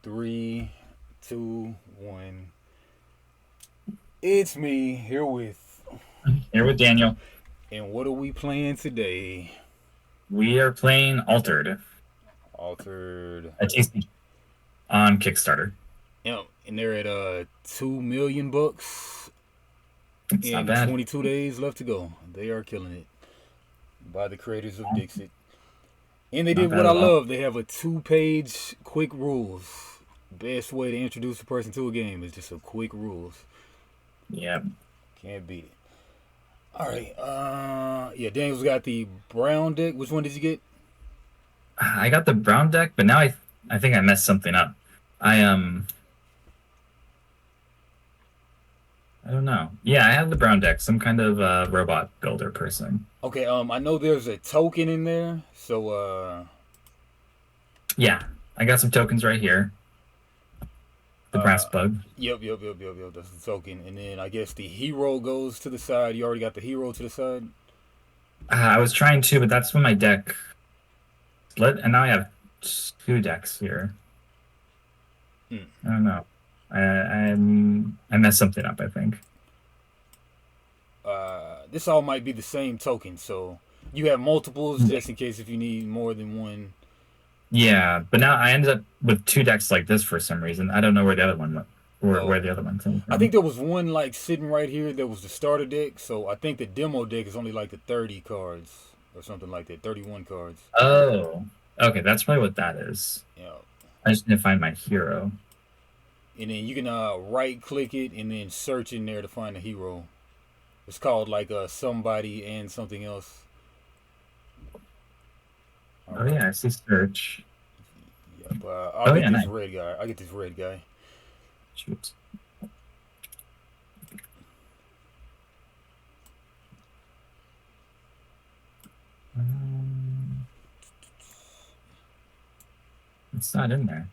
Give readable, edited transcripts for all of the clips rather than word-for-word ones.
Three, two, one. It's me here with. Here with Daniel. And what are we playing today? We are playing Altered, Altered. a TCG on Kickstarter. Yep, and they're at 2 million bucks It's not and bad. 22 days left to go. They are killing it. By the creators of Dixit. And they Not did what bad I at all. love. They have a 2 page quick rules. Best way to introduce a person to a game is just a quick rules. Yeah. Can't beat it. All right. Yeah, Daniel's got the brown deck. Which one did you get? I got the brown deck, but now I think I messed something up. I I don't know. Yeah, I have the brown deck, some kind of robot builder person. Okay. I know there's a token in there. So Yeah, I got some tokens right here. The brass uh, bug. yep. That's the token. And then I guess the hero goes to the side. You already got the hero to the side. I was trying to, but that's when my deck split, and now I have two decks here. Hmm. I don't know. I messed something up, I think. This all might be the same token. So you have multiples just in case if you need more than one. Yeah, but now I ended up with two decks like this for some reason. I don't know where the other one went, where Oh, the other one came I think from. there was one like sitting right here that was the starter deck. So I think the demo deck is only like the 30 cards or something like that. 31 cards. Oh, okay, that's probably what that is. You know, I just need to find my hero. and then you can right click it and then search in there to find the hero. It's called like somebody and something else. All Oh right. yeah, I see search. Yep. I'll Oh get yeah, this nice. red guy. I get this red guy. Shoot. Um, it's not in there.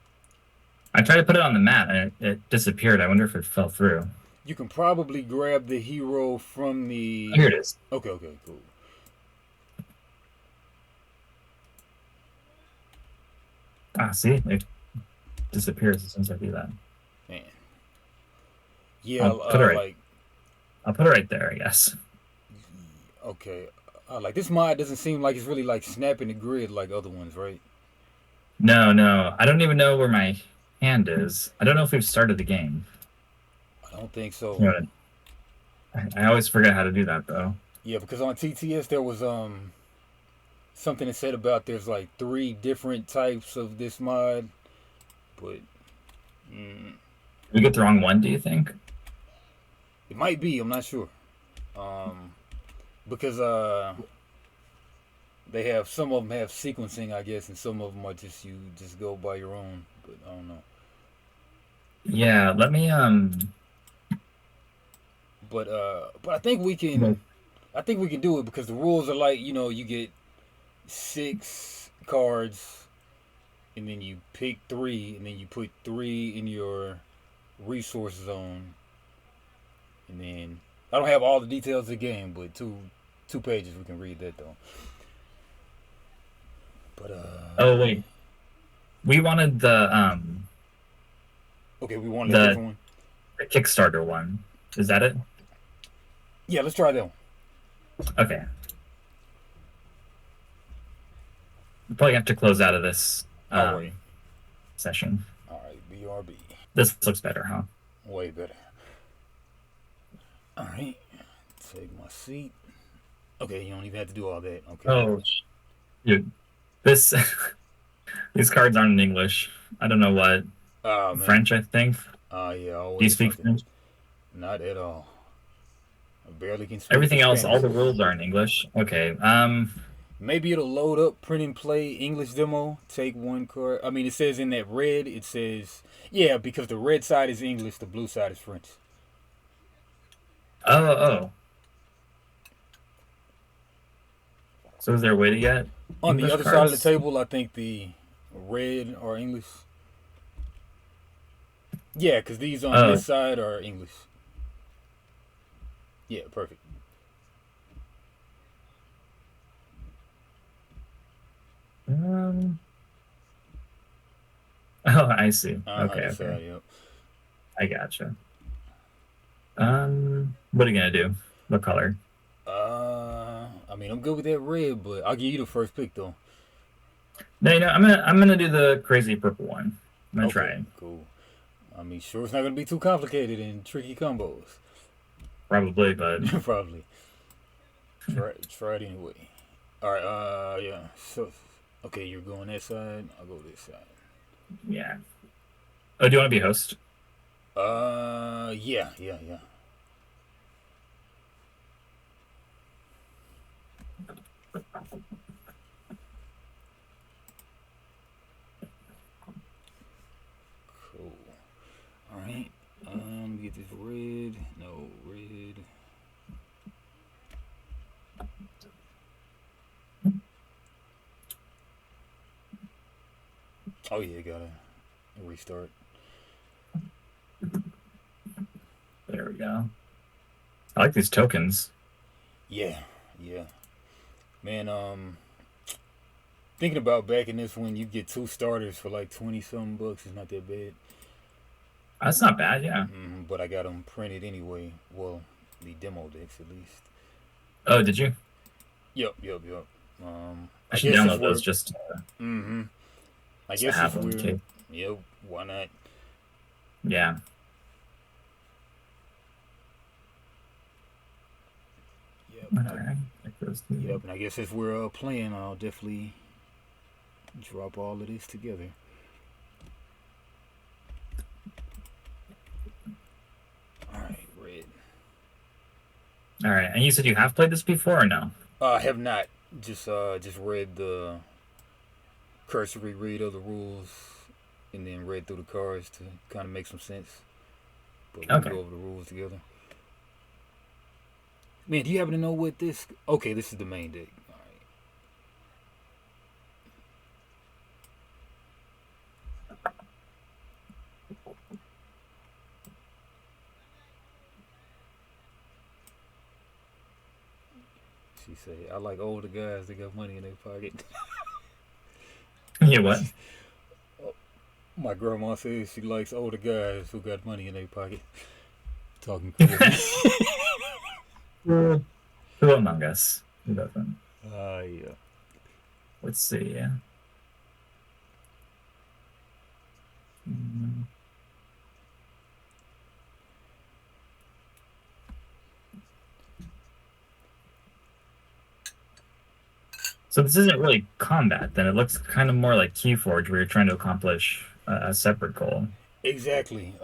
I tried to put it on the map and it disappeared. I wonder if it fell through. You can probably grab the hero from Oh, the. here it is. Okay, cool. Ah, see, it disappears as soon as I do that. Man, yeah. I'll put it right. Like I'll put it right there, I guess. okay. Like this mod doesn't seem like it's really like snapping the grid like other ones, right? No, no, I don't even know where my hand is. I don't know if we've started the game. I don't think so. You know, I always forget how to do that though. Yeah, because on TTS there was something that said about there's like three different types of this mod, but mm, Did we get the wrong one, do you think? it might be. I'm not sure. Um, because they have some of them have sequencing, I guess, and some of them are just you just go by your own. But I don't know. Yeah, let me But I think we can. well, I think we can do it because the rules are like you get 6 cards and then you pick three and then you put three in your resource zone and then I don't have all the details of the game, but two pages we can read that though. But oh wait. We wanted okay, we wanted a the different one. the Kickstarter one. Is that it? Yeah, let's try that one. Okay. We probably have to close out of this All right, session. all right, BRB, This looks better, huh? way better. All right, take my seat. Okay, you don't even have to do all that. Okay, Oh, dude, this these cards aren't in English. I don't know what oh man, French, I think. yeah, Do you always speak something. French? Not at all. I barely can speak Everything else, all Spanish. the rules are in English. Okay. Maybe it'll load up print and play English demo. Take one card. I mean, it says in that red, it says, yeah, because the red side is English, the blue side is French. Oh. So is there a way to get On the English other side of the cards? table, I think the red are English. Yeah, because these on Oh, this side are English. Yeah, perfect. um, Oh, I see. Okay, This okay. side, yep. I gotcha. What are you gonna do? What color? I mean, I'm good with that red, but I'll give you the first pick though. No, I'm gonna do the crazy purple one. I'm gonna try Okay, it. cool. I mean, sure, it's not gonna be too complicated and tricky combos. Probably, but Probably. Try it anyway. All right. Yeah. So, okay, you're going that side. I'll go this side. yeah. Oh, do you want to be host? Yeah, yeah, yeah. Cool. All right. Let me get this red. No red. Oh yeah, gotta restart. There we go. I like these tokens. Yeah, yeah. Man, thinking about backing this one, you get two starters for like 20 something bucks. It's not that bad. That's not bad, yeah. But I got them printed anyway. Well, the demo decks at least. Oh, did you? Yep, yep, yep. I I should guess this download those work. just Mm-hmm. I to guess have it's them. weird. Okay. Yep. Why not? Yeah. Yep. All right. Like those two. Yep. And I guess if we're playing, I'll definitely drop all of this together. All right, red. All right. And you said you have played this before or no? I have not just read the cursory read of the rules and then read through the cards to kind of make some sense. But we can Okay. go over the rules together. Man, do you happen to know what this? Okay, this is the main deck. All right. She say, "I like older guys that got money in their pocket." Yeah, what? My grandma says she likes older guys who got money in their pocket. Talking crazy. Who who among us? Who doesn't? Yeah. Let's see. Yeah. Mm. So this isn't really combat, then it looks kind of more like Keyforge, where you're trying to accomplish a separate goal. Exactly.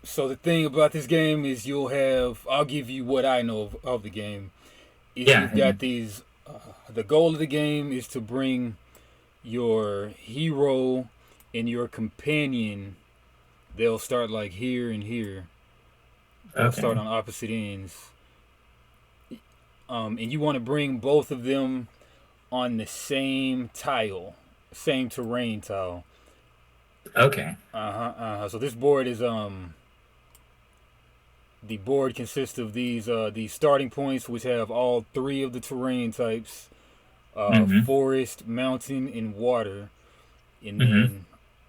So the thing about this game is you'll have. I'll give you what I know of the game. Is Yeah, you've yeah. got these. The goal of the game is to bring your hero and your companion. They'll start like here and here. They'll start Okay. on opposite ends. And you want to bring both of them on the same tile, same terrain tile. Okay. So this board is the board consists of these starting points, which have all three of the terrain types: Mm-hmm. forest, mountain, and water. And Mm-hmm. then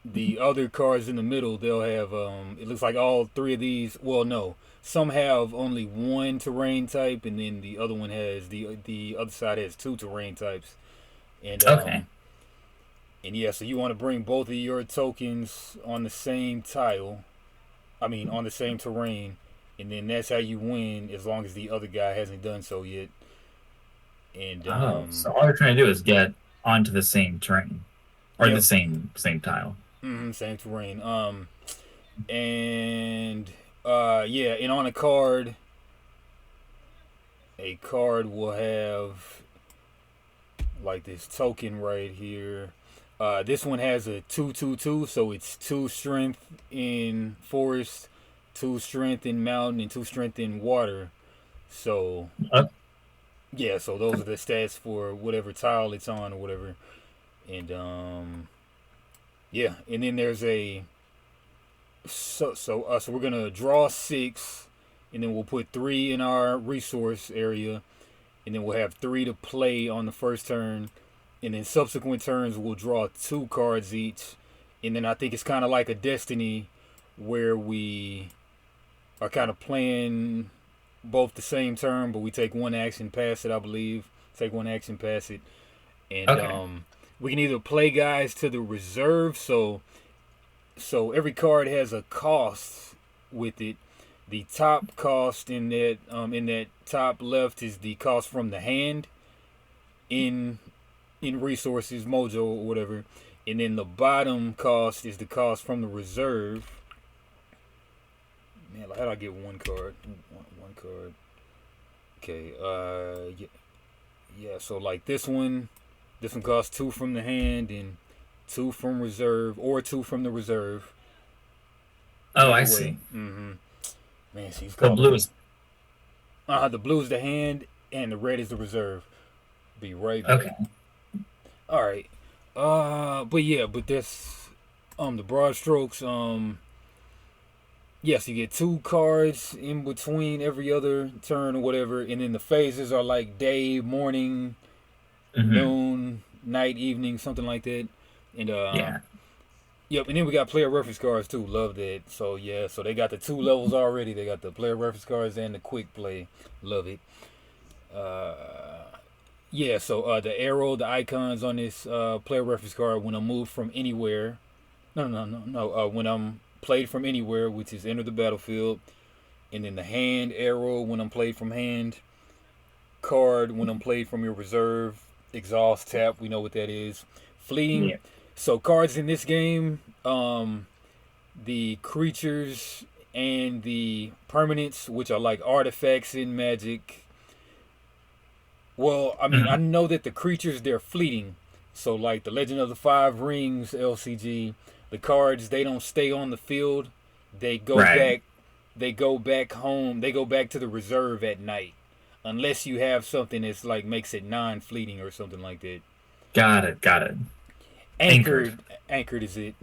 the other cards in the middle, they'll have. It looks like all three of these. Well, no, some have only one terrain type, and then the other one has the other side has two terrain types. And Okay. yeah, so you want to bring both of your tokens on the same tile. I mean, on the same terrain, and then that's how you win as long as the other guy hasn't done so yet. And Oh, so all you're trying to do is get onto the same terrain or the yep, same tile. same terrain. And yeah, and on a card will have like this token right here. This one has a 2/2/2, so it's two strength in forest, two strength in mountain, and two strength in water. So Uh, yeah, so those are the stats for whatever tile it's on or whatever. And yeah, and then there's a so we're gonna draw six, and then we'll put three in our resource area, and then we'll have three to play on the first turn, and then subsequent turns we'll draw two cards each, And then I think it's kind of like a Destiny where we are kind of playing both the same turn, but we take one action, pass it, I believe. Take one action, pass it. And Okay. we can either play guys to the reserve, so every card has a cost with it. The top cost in that top left is the cost from the hand in resources, mojo or whatever, and then the bottom cost is the cost from the reserve. Man, how do I get one card? One card. Okay. Yeah, yeah. So like this one costs two from the hand and two from reserve, or two from the reserve. Oh, I Either way. see. Man, she's The calling blue me. is The blue is the hand and the red is the reserve. Be right back. okay. All right. But yeah, but this the broad strokes. Yes, you get two cards in between every other turn or whatever, and then the phases are like day, morning, Hmm. noon, night, evening, something like that. And Yeah. yep, and then we got player reference cards too. Love that. So yeah, so they got the two levels already. They got the player reference cards and the quick play. Love it. Uh, yeah, so the arrow, the icons on this player reference card when I move from anywhere. No. When I'm played from anywhere, which is enter the battlefield, and then the hand arrow when I'm played from hand, card when I'm played from your reserve, exhaust tap. We know what that is. Fleeting. Yeah. So cards in this game, the creatures and the permanents, which are like artifacts in Magic. Well, I mean, I Mhm. know that the creatures they're fleeting. So like the Legend of the Five Rings LCG, the cards they don't stay on the field. They go Right. back. They go back home. They go back to the reserve at night, unless you have something that's like makes it non-fleeting or something like that. Got it. Got it. Anchored. Anchored is it?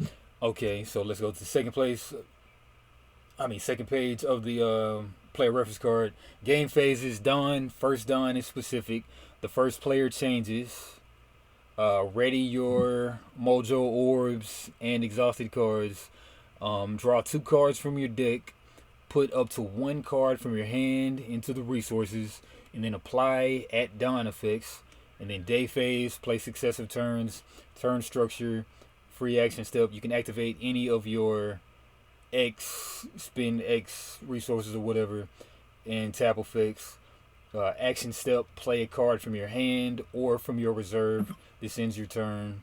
Okay, so let's go to the second place. I mean, second page of the player reference card. Game phase is done. First done is specific. The first player changes. Ready your mojo orbs and exhausted cards. Draw two cards from your deck. Put up to one card from your hand into the resources, and then apply at dawn effects. And then day phase, play successive turns, turn structure, free action step. You can activate any of your X, spend X resources or whatever, and tap effects. Action step, play a card from your hand or from your reserve. This ends your turn.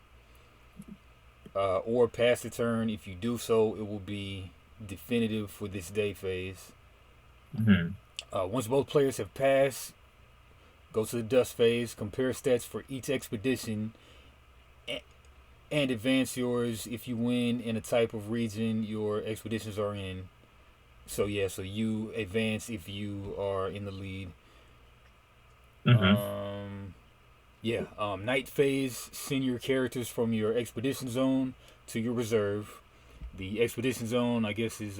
Or pass the turn. If you do so, it will be definitive for this day phase. Hmm. Once both players have passed, go to the dust phase. Compare stats for each expedition and advance yours if you win in a type of region your expeditions are in. So yeah, so you advance if you are in the lead. Hmm. Um, yeah, night phase. Send your characters from your expedition zone to your reserve. The expedition zone, I guess, is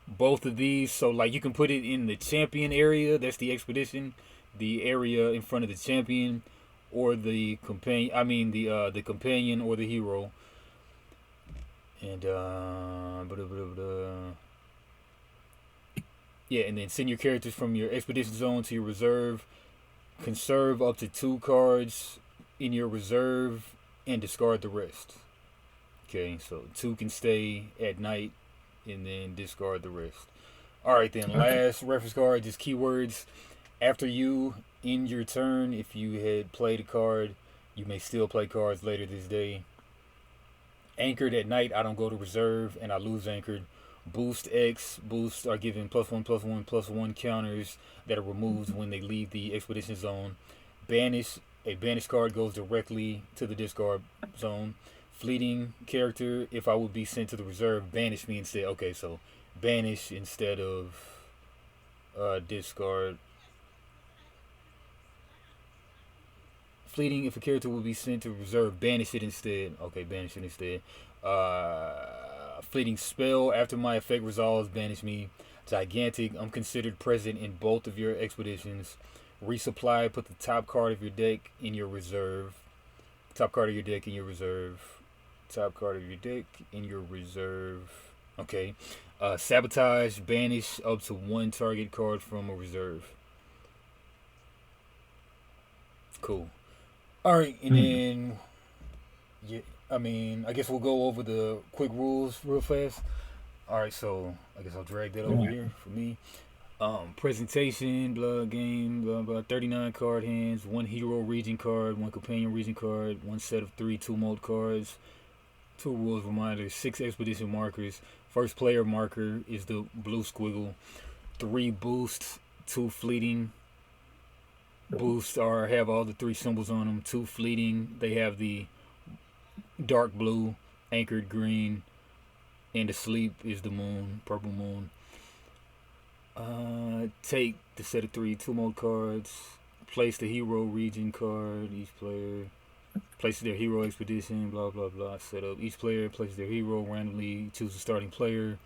both of these. So like you can put it in the champion area. That's the expedition. The area in front of the champion, or the companion. I mean the companion or the hero. And yeah, and then send your characters from your expedition zone to your reserve. Conserve up to two cards in your reserve and discard the rest. Okay, so two can stay at night and then discard the rest. All right, then Okay. last reference card, just keywords. After you end your turn, if you had played a card, you may still play cards later this day. Anchored at night, I don't go to reserve and I lose anchored. Boost X, boosts are given +1/+1/+1 counters that are removed when they leave the expedition zone. Banish, a banished card goes directly to the discard zone. Fleeting character, if I would be sent to the reserve, banish me instead. Okay, so banish instead of discard. Fleeting, if a character will be sent to reserve, banish it instead. Okay, banish it instead. Fleeting spell, after my effect resolves, banish me. Gigantic, I'm considered present in both of your expeditions. Resupply, put the top card of your deck in your reserve. Top card of your deck in your reserve. top card of your deck in your reserve. Okay. Sabotage, banish up to one target card from a reserve. Cool. All right, and Hmm. then yeah, I mean, I guess we'll go over the quick rules real fast. All right, so I guess I'll drag that over Yeah. here for me. Presentation, blood game, blah blah. 39 card hands, one hero region card, one companion region card, one set of three tumult cards, two rules reminders, six expedition markers. First player marker is the blue squiggle. Three boosts, two fleeting. Boosts are have all the three symbols on them. Two fleeting, they have the dark blue, anchored green, and the sleep is the moon, purple moon. Take the set of three tumult cards. Place the hero region card. Each player places their hero expedition. Blah blah blah. Set up. Each player places their hero randomly. Choose a starting player.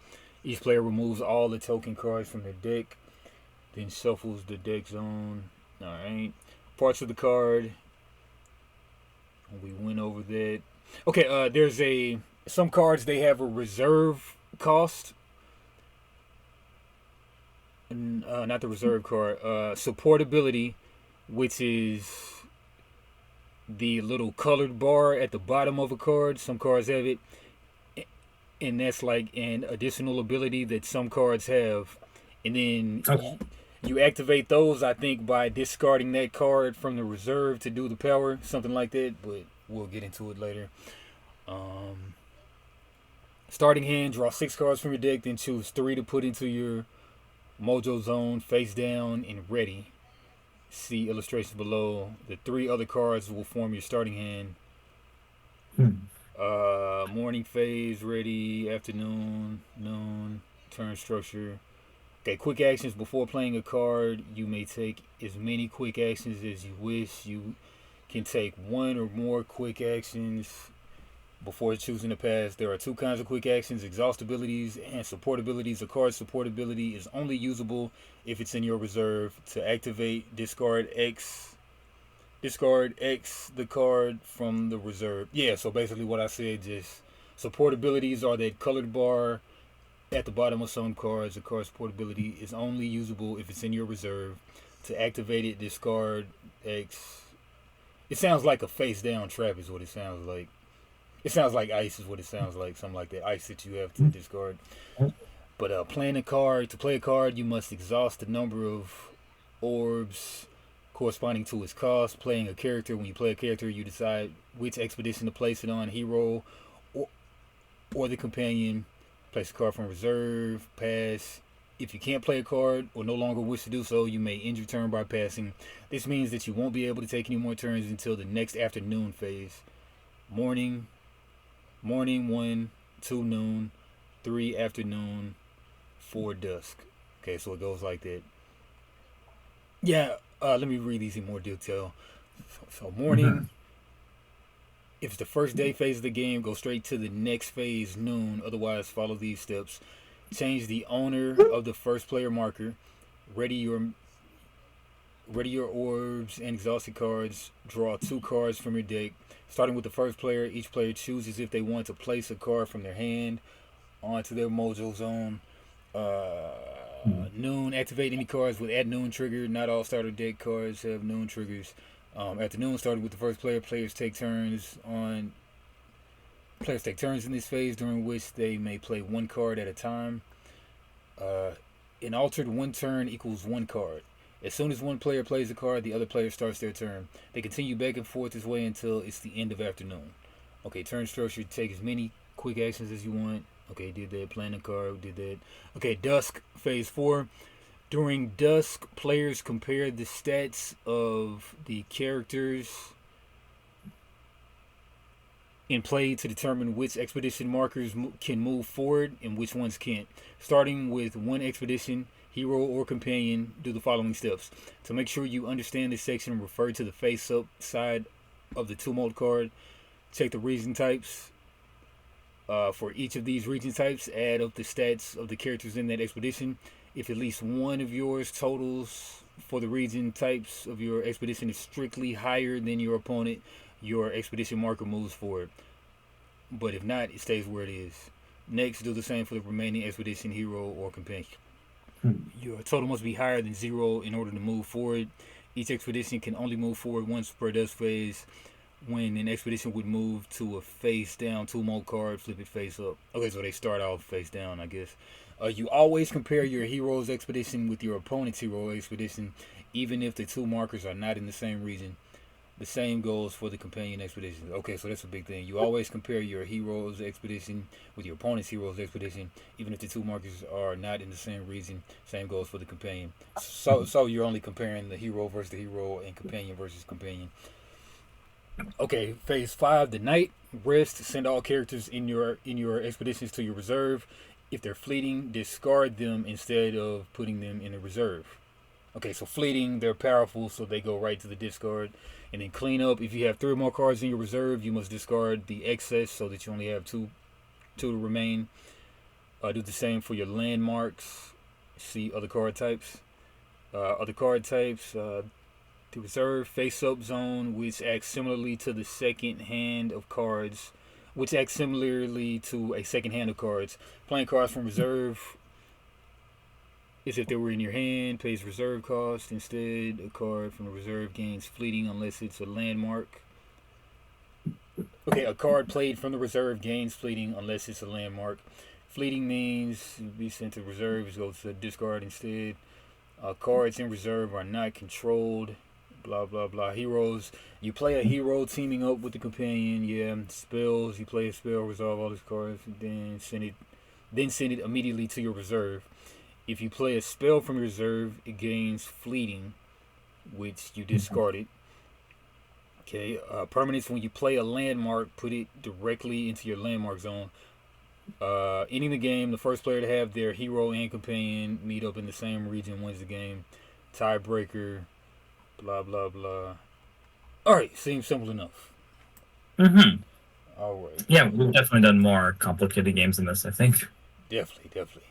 Each player removes all the token cards from their deck. Then shuffles the deck zone. All right. Parts of the card. We went over that. Okay. There's a some cards they have a reserve cost. Not the reserve card. Supportability, which is the little colored bar at the bottom of a card. Some cards have it, and that's like an additional ability that some cards have. And then Okay. you activate those, I think, by discarding that card from the reserve to do the power, something like that. But we'll get into it later. Um, Starting hand, draw six cards from your deck, then choose three to put into your Mojo Zone face down and ready. See illustrations below. The three other cards will form your starting hand. Hmm. Morning phase ready, afternoon, noon, turn structure. Okay, quick actions before playing a card. You may take as many quick actions as you wish. You can take one or more quick actions before choosing to pass. There are two kinds of quick actions: exhaust abilities and support abilities. A card's support ability is only usable if it's in your reserve. To activate, discard X the card from the reserve. Yeah, so basically what I said, just support abilities are that colored bar at the bottom of some cards. A card's support ability is only usable if it's in your reserve. To activate it, discard X. It sounds like a face down trap is what it sounds like. It sounds like ice is what it sounds like. Something like that. Ice that you have to discard. But playing a card, to play a card, you must exhaust the number of orbs corresponding to its cost. Playing a character, when you play a character, you decide which expedition to place it on, hero or, or the companion. Place a card from reserve, pass. If you can't play a card or no longer wish to do so, you may end your turn by passing. This means that you won't be able to take any more turns until the next afternoon phase. Morning, morning 1, 2 noon, 3 afternoon, 4 dusk. Okay, so it goes like that. Yeah, let me read these in more detail. So morning, Hmm. if it's the first day phase of the game, go straight to the next phase, noon. Otherwise, follow these steps. Change the owner of the first player marker. Ready your ready your orbs and exhausted cards. Draw two cards from your deck. Starting with the first player, each player chooses if they want to place a card from their hand onto their Mojo Zone. Uh, Noon, activate any cards with at noon trigger. Not all starter deck cards have noon triggers. At the noon, starting with the first player, players take turns in this phase during which they may play one card at a time. Uh, an altered one turn equals one card. As soon as one player plays a card, the other player starts their turn. They continue back and forth this way until it's the end of afternoon. Okay, turn structure. Take as many quick actions as you want. Okay, did that. Playing a card. Did that. Okay, dusk phase 4. During dusk, players compare the stats of the characters in play to determine which expedition markers can move forward and which ones can't. Starting with one expedition, hero or companion, do the following steps. To make sure you understand this section, refer to the face up side of the tumult card. Check the region types. For each of these region types, add up the stats of the characters in that expedition. If at least one of yours totals for the region types of your expedition is strictly higher than your opponent, your expedition marker moves forward. but if not, it stays where it is. Next, do the same for the remaining expedition, hero, or companion. Hmm. Your total must be higher than 0 in order to move forward. Each expedition can only move forward once per dust phase. When an expedition would move to a face down 2 more card, flip it face up. Okay, so they start off face down, I guess. You always compare your hero's expedition with your opponent's hero expedition, even if the 2 markers are not in the same region. The same goes for the companion expeditions. Okay, so that's a big thing. You always compare your hero's expedition with your opponent's hero's expedition, even if the 2 markers are not in the same region. Same goes for the companion. So you're only comparing the hero versus the hero and companion versus companion. Okay, phase 5, the night. Rest. Send all characters in your expeditions to your reserve. If they're fleeting, discard them instead of putting them in a reserve. Okay, so fleeting, they're powerful, so they go right to the discard. And then clean up. If you have 3 more cards in your reserve, you must discard the excess so that you only have two to remain. Do the same for your landmarks. See other card types. Other card types. The reserve face-up zone, which acts similarly to the second hand of cards, which acts similarly to a second hand of cards. Playing cards from reserve is if they were in your hand, pays reserve cost. Instead, a card from the reserve gains fleeting unless it's a landmark. Okay, a card played from the reserve gains fleeting unless it's a landmark. Fleeting means be sent to reserve, goes to discard instead. Cards in reserve are not controlled. Blah blah blah. Heroes. You play a hero teaming up with the companion. Yeah. Spells. You play a spell, resolve all these cards, then send it. Then send it immediately to your reserve. If you play a spell from your reserve, it gains fleeting, which you discard it. Okay. Permanents. When you play a landmark, put it directly into your landmark zone. Ending the game, the first player to have their hero and companion meet up in the same region wins the game. Tiebreaker. Blah blah blah. All right, seems simple enough. Hmm. All right, Yeah, we've definitely done more complicated games than this, I think. definitely, definitely.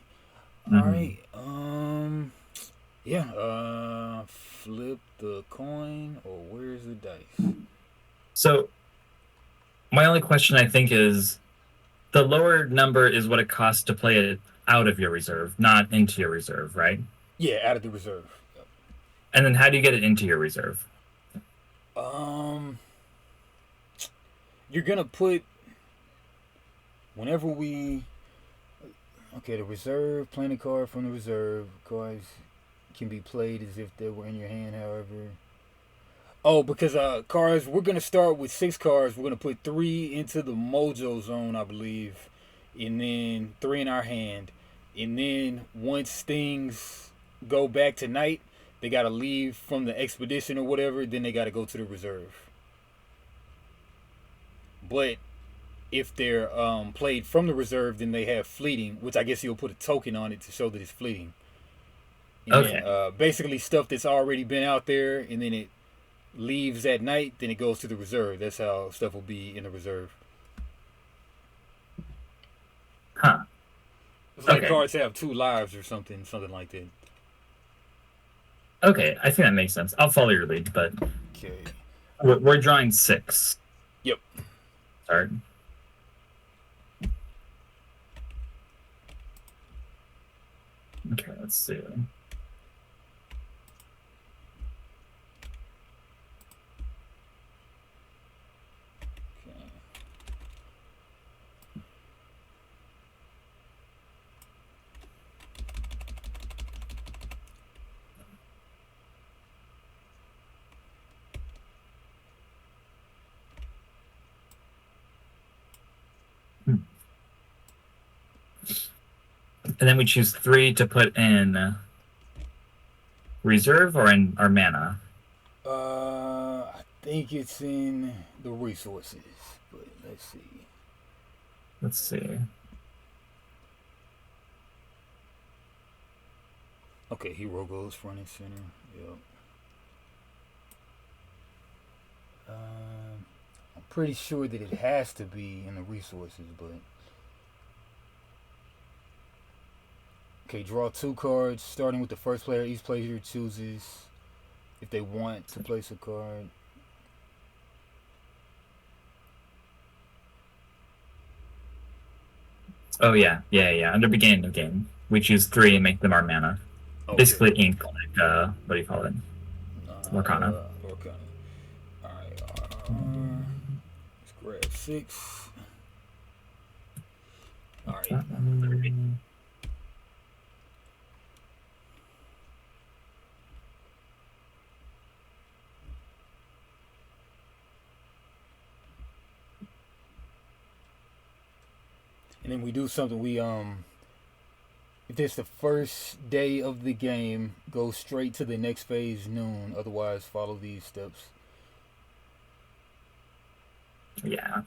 All right, Hmm. yeah. Flip the coin, or where's the dice? So my only question, I think, is the lower number is what it costs to play it out of your reserve, not into your reserve, right? Yeah, out of the reserve. Yep. And then how do you get it into your reserve? Um, you're gonna put whenever we okay the reserve playing a card from the reserve cards can be played as if they were in your hand. However, oh, because cards, we're gonna start with 6 cards. We're gonna put 3 into the Mojo zone, I believe, and then 3 in our hand. And then once things go back to night, they gotta leave from the expedition or whatever. Then they gotta go to the reserve. But if they're played from the reserve, then they have fleeting, which I guess you'll put a token on it to show that it's fleeting. And then Okay. basically stuff that's already been out there, and then it leaves at night, then it goes to the reserve. That's how stuff will be in the reserve. Huh. It's like Okay. cards have 2 lives or something like that. Okay. I think that makes sense. I'll follow your lead, but Okay. we're drawing six. Yep. Start. Okay, let's see. Okay. Hmm. And then we choose three to put in reserve or in our mana. I think it's in the resources, but let's see. Let's see. Okay, hero goes front and center. Yep. I'm pretty sure that it has to be in the resources, but okay. Draw 2 cards, starting with the first player. Each player chooses if they want to place a card. Oh yeah. Under beginning of game, we choose 3 and make them our mana. Okay. Basically ink, like what do you call it? Lorcana. Lorcana. Alright, let's grab 6. Alright. And then we do something, if it's the first day of the game, go straight to the next phase noon. Otherwise, follow these steps. Yeah.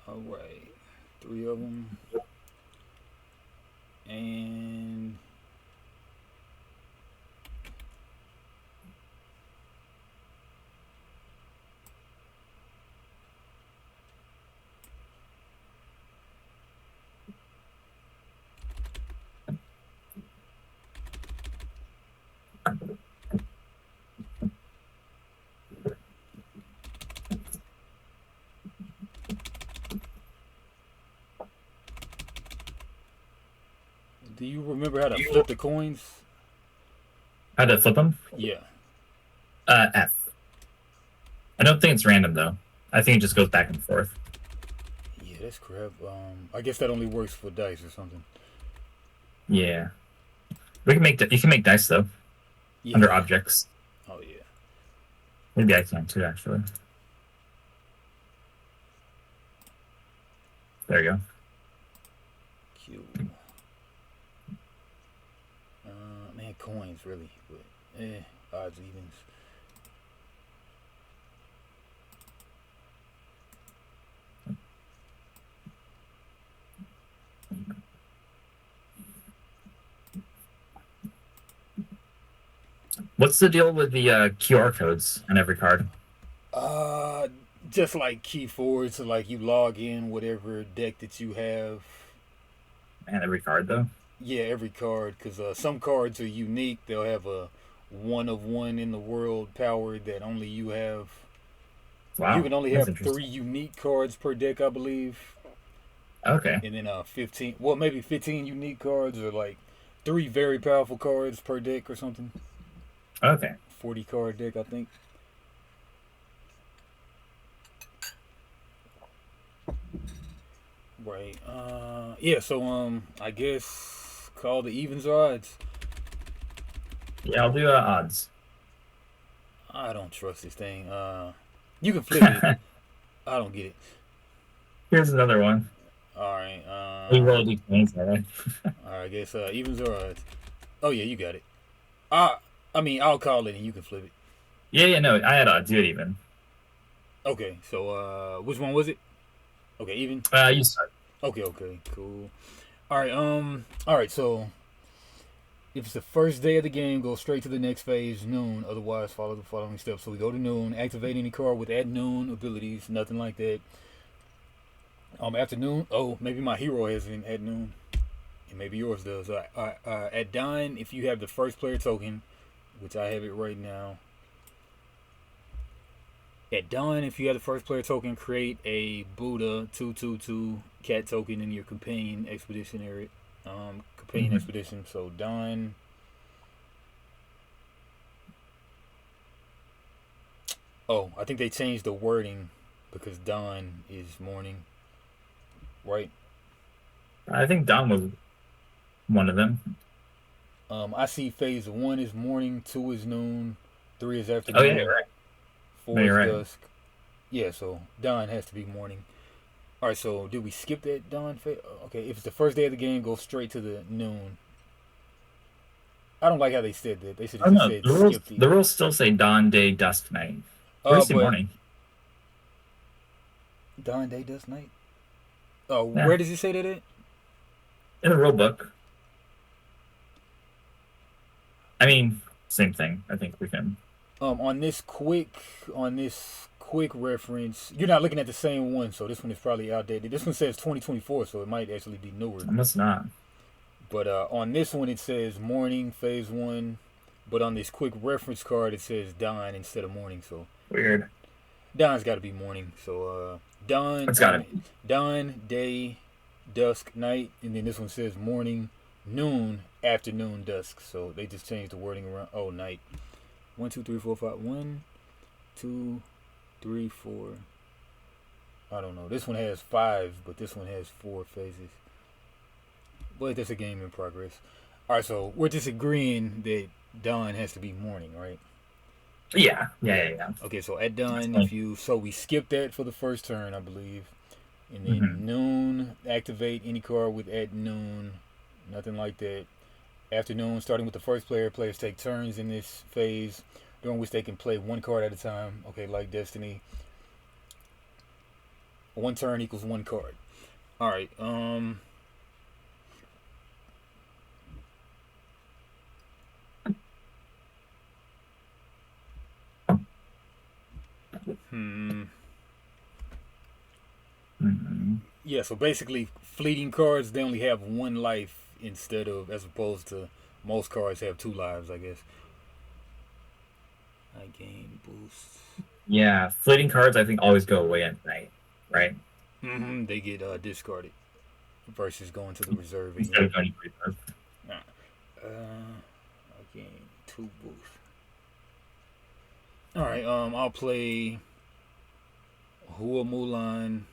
Alright. 3 of them. And do you remember how to flip the coins? How to flip them? Yeah. F. I don't think it's random though. I think it just goes back and forth. Yeah, that's crap. I guess that only works for dice or something. Yeah. We can make you can make dice though Yeah. under objects. Oh yeah. Maybe I can too actually. There you go. Q. Man, coins really, but odds evens. What's the deal with the QR codes on every card? Uh, just like key forwards, so like you log in whatever deck that you have. And every card though. Yeah, every card, because some cards are unique. They'll have a one of one in the world power that only you have. You Wow, can only that's have 3 interesting. unique cards per deck, I believe. Okay. And then 15, well, maybe 15 unique cards, or like 3 very powerful cards per deck or something. Okay. 40 card deck, I think. Right. Yeah, so I guess call the evens or odds. Yeah, I'll do odds. I don't trust this thing. You can flip it. I don't get it. Here's another one. All right. We roll d20s, all right? All right. I guess evens or odds. Oh yeah, you got it. I mean, I'll call it and you can flip it. Yeah, no, I had odds. You had even. Okay. So which one was it? Okay, even. You start. Okay. Cool. All right. All right. So if it's the first day of the game, go straight to the next phase, noon. Otherwise, follow the following steps. So we go to noon, activate any card with at noon abilities, nothing like that. Afternoon. Oh, maybe my hero has an at noon, and maybe yours does. At dine, if you have the first player token, which I have it right now. At dawn, if you have the first player token, create a Buddha 2/2/2 cat token in your companion expeditionary companion Mhm. expedition. So dawn. Oh, I think they changed the wording because dawn is morning, right? I think Dom was one of them. I see phase 1 is morning, 2 is noon, 3 is Oh yeah, you're afternoon, right. No, 4 you're is right. dusk. Yeah, so dawn has to be morning. All right, so did we skip that dawn phase? Okay, if it's the first day of the game, go straight to the noon. I don't like how they said that. They should have Oh just no, said skip the. the rules still say dawn, day, dusk, night. Where's the But morning? dawn, day, dusk, night. Oh, Yeah, where does it say that at? in the rule book. I mean, same thing. I think we can. On this quick reference, you're not looking at the same one, so this one is probably outdated. This one says 2024, so it might actually be newer. Almost not. But on this one, it says morning phase one. But on this quick reference card, it says dawn instead of morning. So Weird. dawn's got to be morning. So dawn, It's got it. dawn, day, dusk, night, and then this one says morning, noon, afternoon, dusk. So they just changed the wording around. Oh, night. 1, 2, 3, 4, 5. 1, 2, 3, 4. I don't know. This one has 5, but this one has 4 phases. But that's a game in progress. All right, so we're just agreeing that dawn has to be morning, right? Yeah. Okay, so at dawn, we skip that for the first turn, I believe, and then Mm-hmm. noon, activate any card with at noon, nothing like that. Afternoon, starting with the first player, players take turns in this phase, during which they can play one card at a time. Okay, like Destiny, one turn equals one card. All right. Hmm. Mm-hmm. Yeah. So basically, fleeting cards they only have one life instead of as opposed to most cards have 2 lives. I guess. I gain boost. Yeah, fleeting cards I think always go away at night, right? They get discarded versus going to the reserve Instead again. of going to reserve. Nah. I gain 2 boost. All right. I'll play Hua Mulan,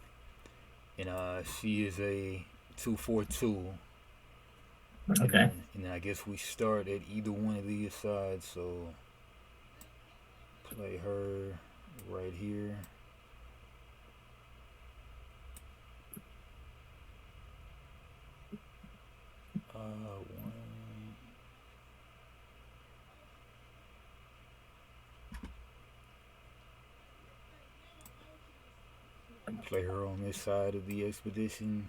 and she is a 2/4/2. Okay. And then I guess we start at either one of these sides. So play her right here. One. Play her on this side of the expedition,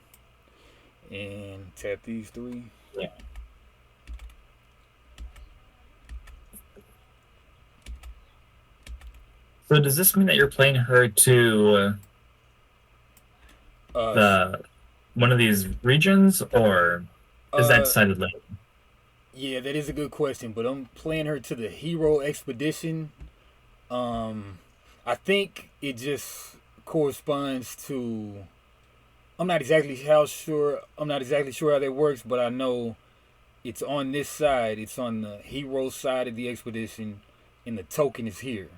and tap these 3. Yeah. So does this mean that you're playing her to Uh, the one of these regions, or is that uh, decided later? yeah, that is a good question, but I'm playing her to the hero expedition. Um, I think it just corresponds to. I'm not exactly sure how that works, but I know it's on this side. It's on the hero side of the expedition, and the token is here.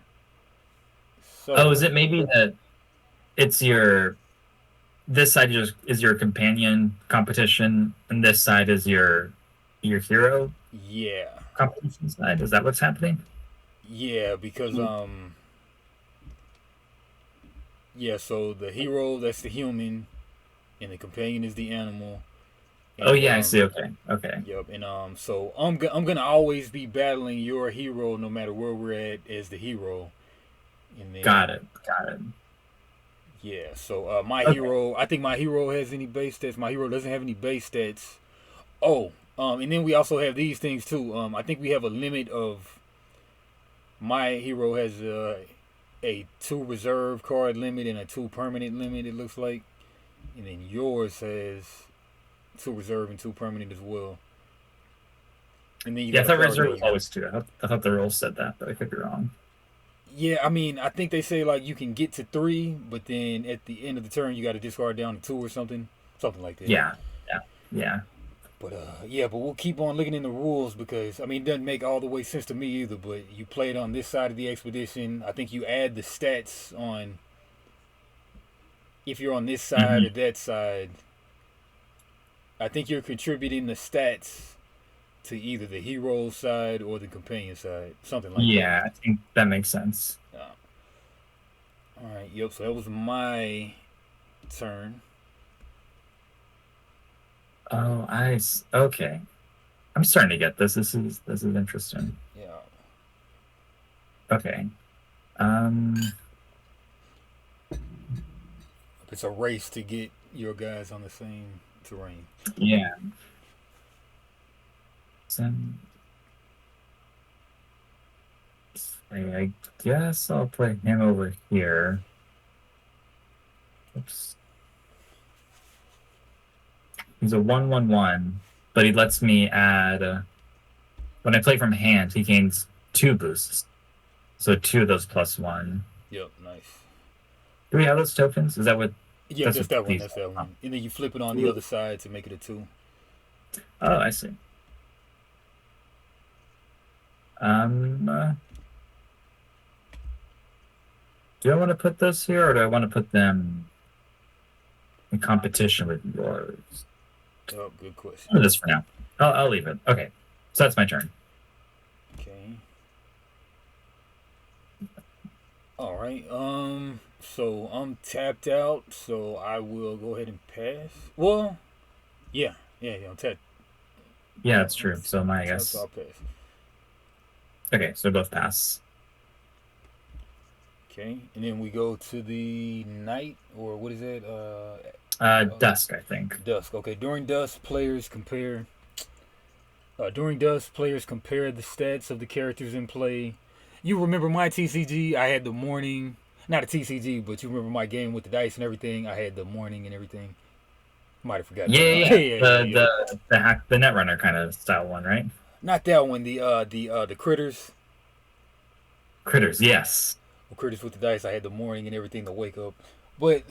Oh, is So it maybe that it's your this side is your companion competition, and this side is your hero yeah, competition side? Is that what's happening? yeah, because yeah. So the hero that's the human, and the companion is the animal, Oh and yeah, I see. Okay, okay, yep, and so I'm gonna always be battling your hero no matter where we're at as the hero, and got then it, got it. yeah. So my Okay, hero, I think my hero has any base stats. My hero doesn't have any base stats. Oh, and then we also have these things too. I think we have a limit of my hero has a 2 reserve card limit and a 2 permanent limit. It looks like, and then yours has 2 reserve and 2 permanent as well. And then you yeah, I got a thought reserve priority. was always two. I thought the rules said that, but I could be wrong. Yeah, I mean, I think they say like you can get to 3, but then at the end of the turn you got to discard down to 2 or something like that. Yeah, yeah, yeah. But yeah, but we'll keep on looking in the rules because I mean, it doesn't make all the way sense to me either. But you play it on this side of the expedition. I think you add the stats on if you're on this side or Hmm. that side. I think you're contributing the stats to either the hero side or the companion side, something like that. Yeah, I think that makes sense. All right, yep. So that was my turn. Oh, okay. I'm starting to get this. This is interesting. Yeah. Okay. Um, It's a race to get your guys on the same terrain. yeah. So, I guess I'll put him over here. Oops. He's a 1/1/1, but he lets me add. When I play from hand, he gains 2 boosts. So 2 of those +1. Yep, nice. Do we have those tokens? Is that what? Yep, That's that's what that one. these That's that are. one. And then you flip it on the Huh? other side to make it a two. Oh, I see. Um, do I want to put those here, or do I want to put them in competition with yours? Oh, good question. Do this for now. I'll leave it. Okay, so that's my turn. Okay. All right. So I'm tapped out, so I will go ahead and pass. Well, yeah. I'm tapped. Yeah, Yeah, it's I'm true. So my, I tapped, so guess. I'll pass. Okay, so both pass. Okay, and then we go to the night, or what is it? Dusk, I think. Dusk. Okay, during dusk, players compare. During dusk, players compare the stats of the characters in play. You remember my TCG? I had the morning, not a TCG, but you remember my game with the dice and everything. I had the morning and everything. Might have forgot Yeah, that, yeah, huh? yeah. Yeah. The Netrunner kind of style one, right? Not that one. The critters. Critters, yes. The critters with the dice. I had the morning and everything to wake up. But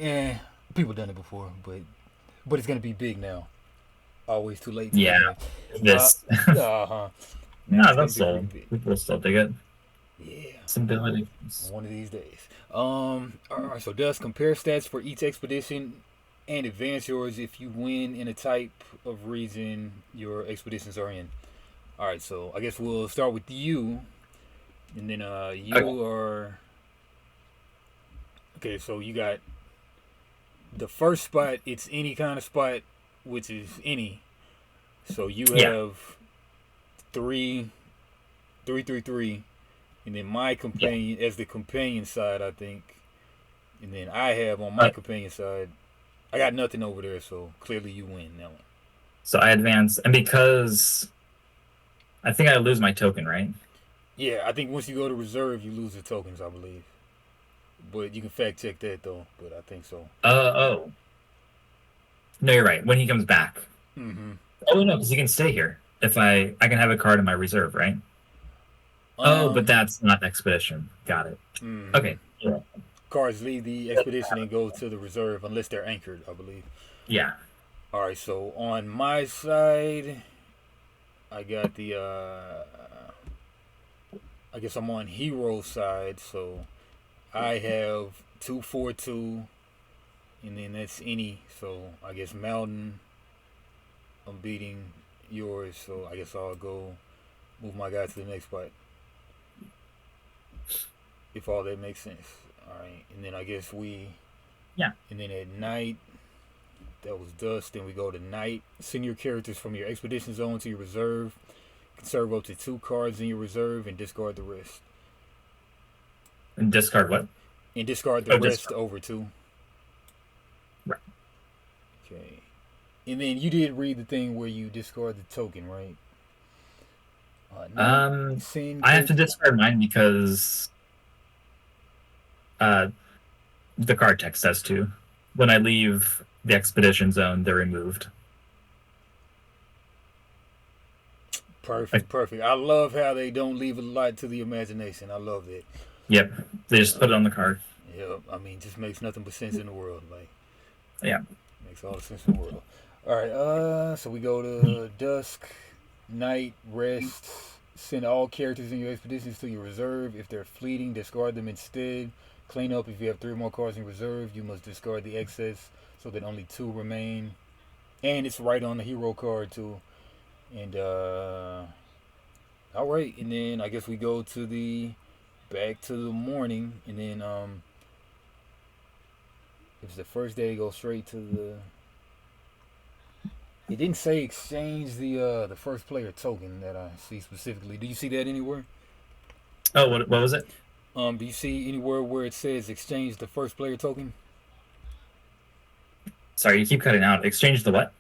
people done it before. But it's gonna be big now. Always too late to Yeah, learn. Uh this. huh. Now No, it's gonna that's be pretty still big. people still dig it. Yeah. Stability. One of these days. All right. So does compare stats for each expedition and advance yours if you win in a type of region your expeditions are in. All right. So I guess we'll start with you, and then Okay. you are okay. So you got the first spot. It's any kind of spot, which is any. So you Yeah. have three, three, three, three, and then my Yeah. companion as the companion side, I think, and then I have on my Uh, companion side. I got nothing over there, so clearly you win that one. so I advance, and because I think I lose my token, right? Yeah, I think once you go to reserve, you lose the tokens, I believe. But you can fact check that though. But I think so. Oh. No, you're right. When he comes back. Mm-hmm. Oh no, because he can stay here. If I can have a card in my reserve, right? Oh, but Um. that's not expedition. Got it. Mm-hmm. Okay. Yeah. Cards leave the expedition and go to the reserve unless they're anchored, I believe. Yeah. All right. So on my side, I got the. I guess I'm on hero side, so I have 242, and then that's any. So I guess mountain. I'm beating yours, so I guess I'll go move my guy to the next spot. If all that makes sense. All right, and then I guess Yeah. and then at night, that was dusk. Then we go to night. Send your characters from your expedition zone to your reserve. Conserve up to 2 cards in your reserve and discard the rest. And discard what? And discard the Oh, rest discard. over 2. Right. Okay. And then you did read the thing where you discard the token, right? Night. Um, Send I have to character. discard mine because uh the card text says to. When I leave the expedition zone, they're removed. Perfect, Like, perfect. I love how they don't leave a lot to the imagination. I love that. yep. They just put it on the card. Yeah, I mean, just makes nothing but sense in the world. Like, Yeah. makes all the sense in the world. All right, so we go to dusk, night, rest. Send all characters in your expeditions to your reserve. If they're fleeting, discard them instead. Clean up. If you have 3 more cards in reserve, you must discard the excess so that only 2 remain. And it's right on the hero card too. And all right, and then I guess we go to the back to the morning, and then if it's the first day, go straight to the It didn't say exchange the first player token that I see specifically. Do you see that anywhere? Oh, what was it? Do you see anywhere where it says exchange the first player token? Sorry, you keep cutting out. Exchange the what?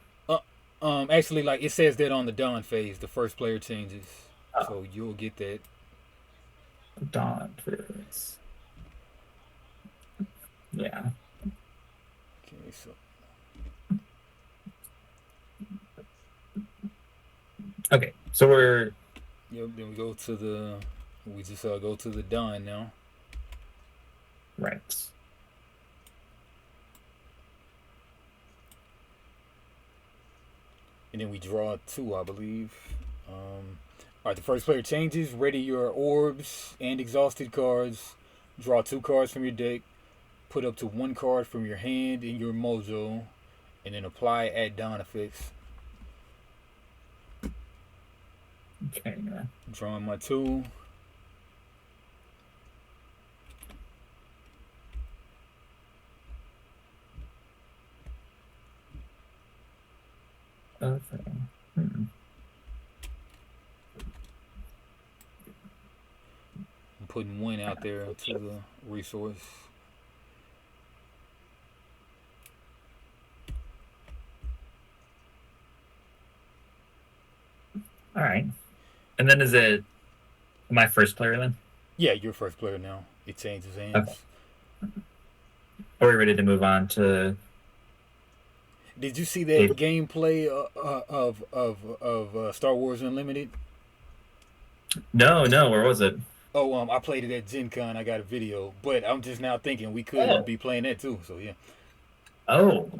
Uh, actually, like it says that on the dawn phase, the first player changes, Oh, so you'll get that. Dawn first. Yeah. Okay, so Okay, so we're yep. Then we go to the. We just go to the dawn now, right. and then we draw two, I believe. All right, the first player changes. Ready your orbs and exhausted cards. Draw two cards from your deck. Put up to one card from your hand in your mojo, and then apply at dawn effects. Okay. Drawing my two. Okay. Hmm. I'm putting one out there to the resource. All right. And then is it my first player then? Yeah, you're first player now. It changes Okay. hands. Are we ready to move on to Did you see Dave? that gameplay of Star Wars Unlimited? No, no, where was it? Oh, I played it at Gen Con. I got a video, but I'm just now thinking we could Oh. be playing that too. So yeah. Oh,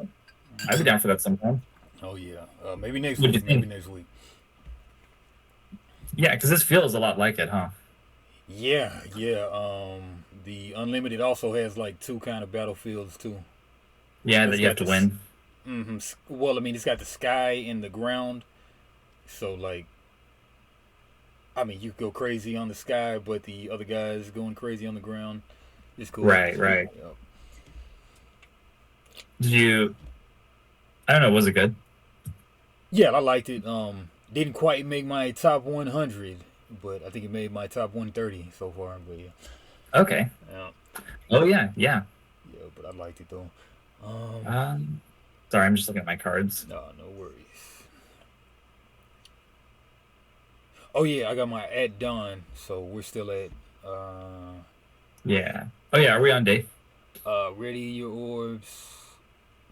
I'd be down for that sometime. Oh yeah. Maybe next What do you week. Maybe think? next week. Yeah, because this feels a lot like it, huh? Yeah, yeah. The Unlimited also has like two kind of battlefields too. Yeah, that It's you have got to this. win. Well, I mean, it's got the sky and the ground. So like, I mean, you go crazy on the sky, but the other guy's going crazy on the ground. It's cool. Right, right. Yep. Did you? I don't know. Was it good? Yeah, I liked it. Didn't quite make my top 100, but I think it made my top 130 so far. But yeah, Okay. yeah, Oh yeah, yeah. yeah. But I liked it though. Um, Um, sorry, I'm just looking at my cards. no, no worries. Oh yeah, I got my at dawn, so we're still at Yeah. Oh yeah. Are we on day? ready your orbs.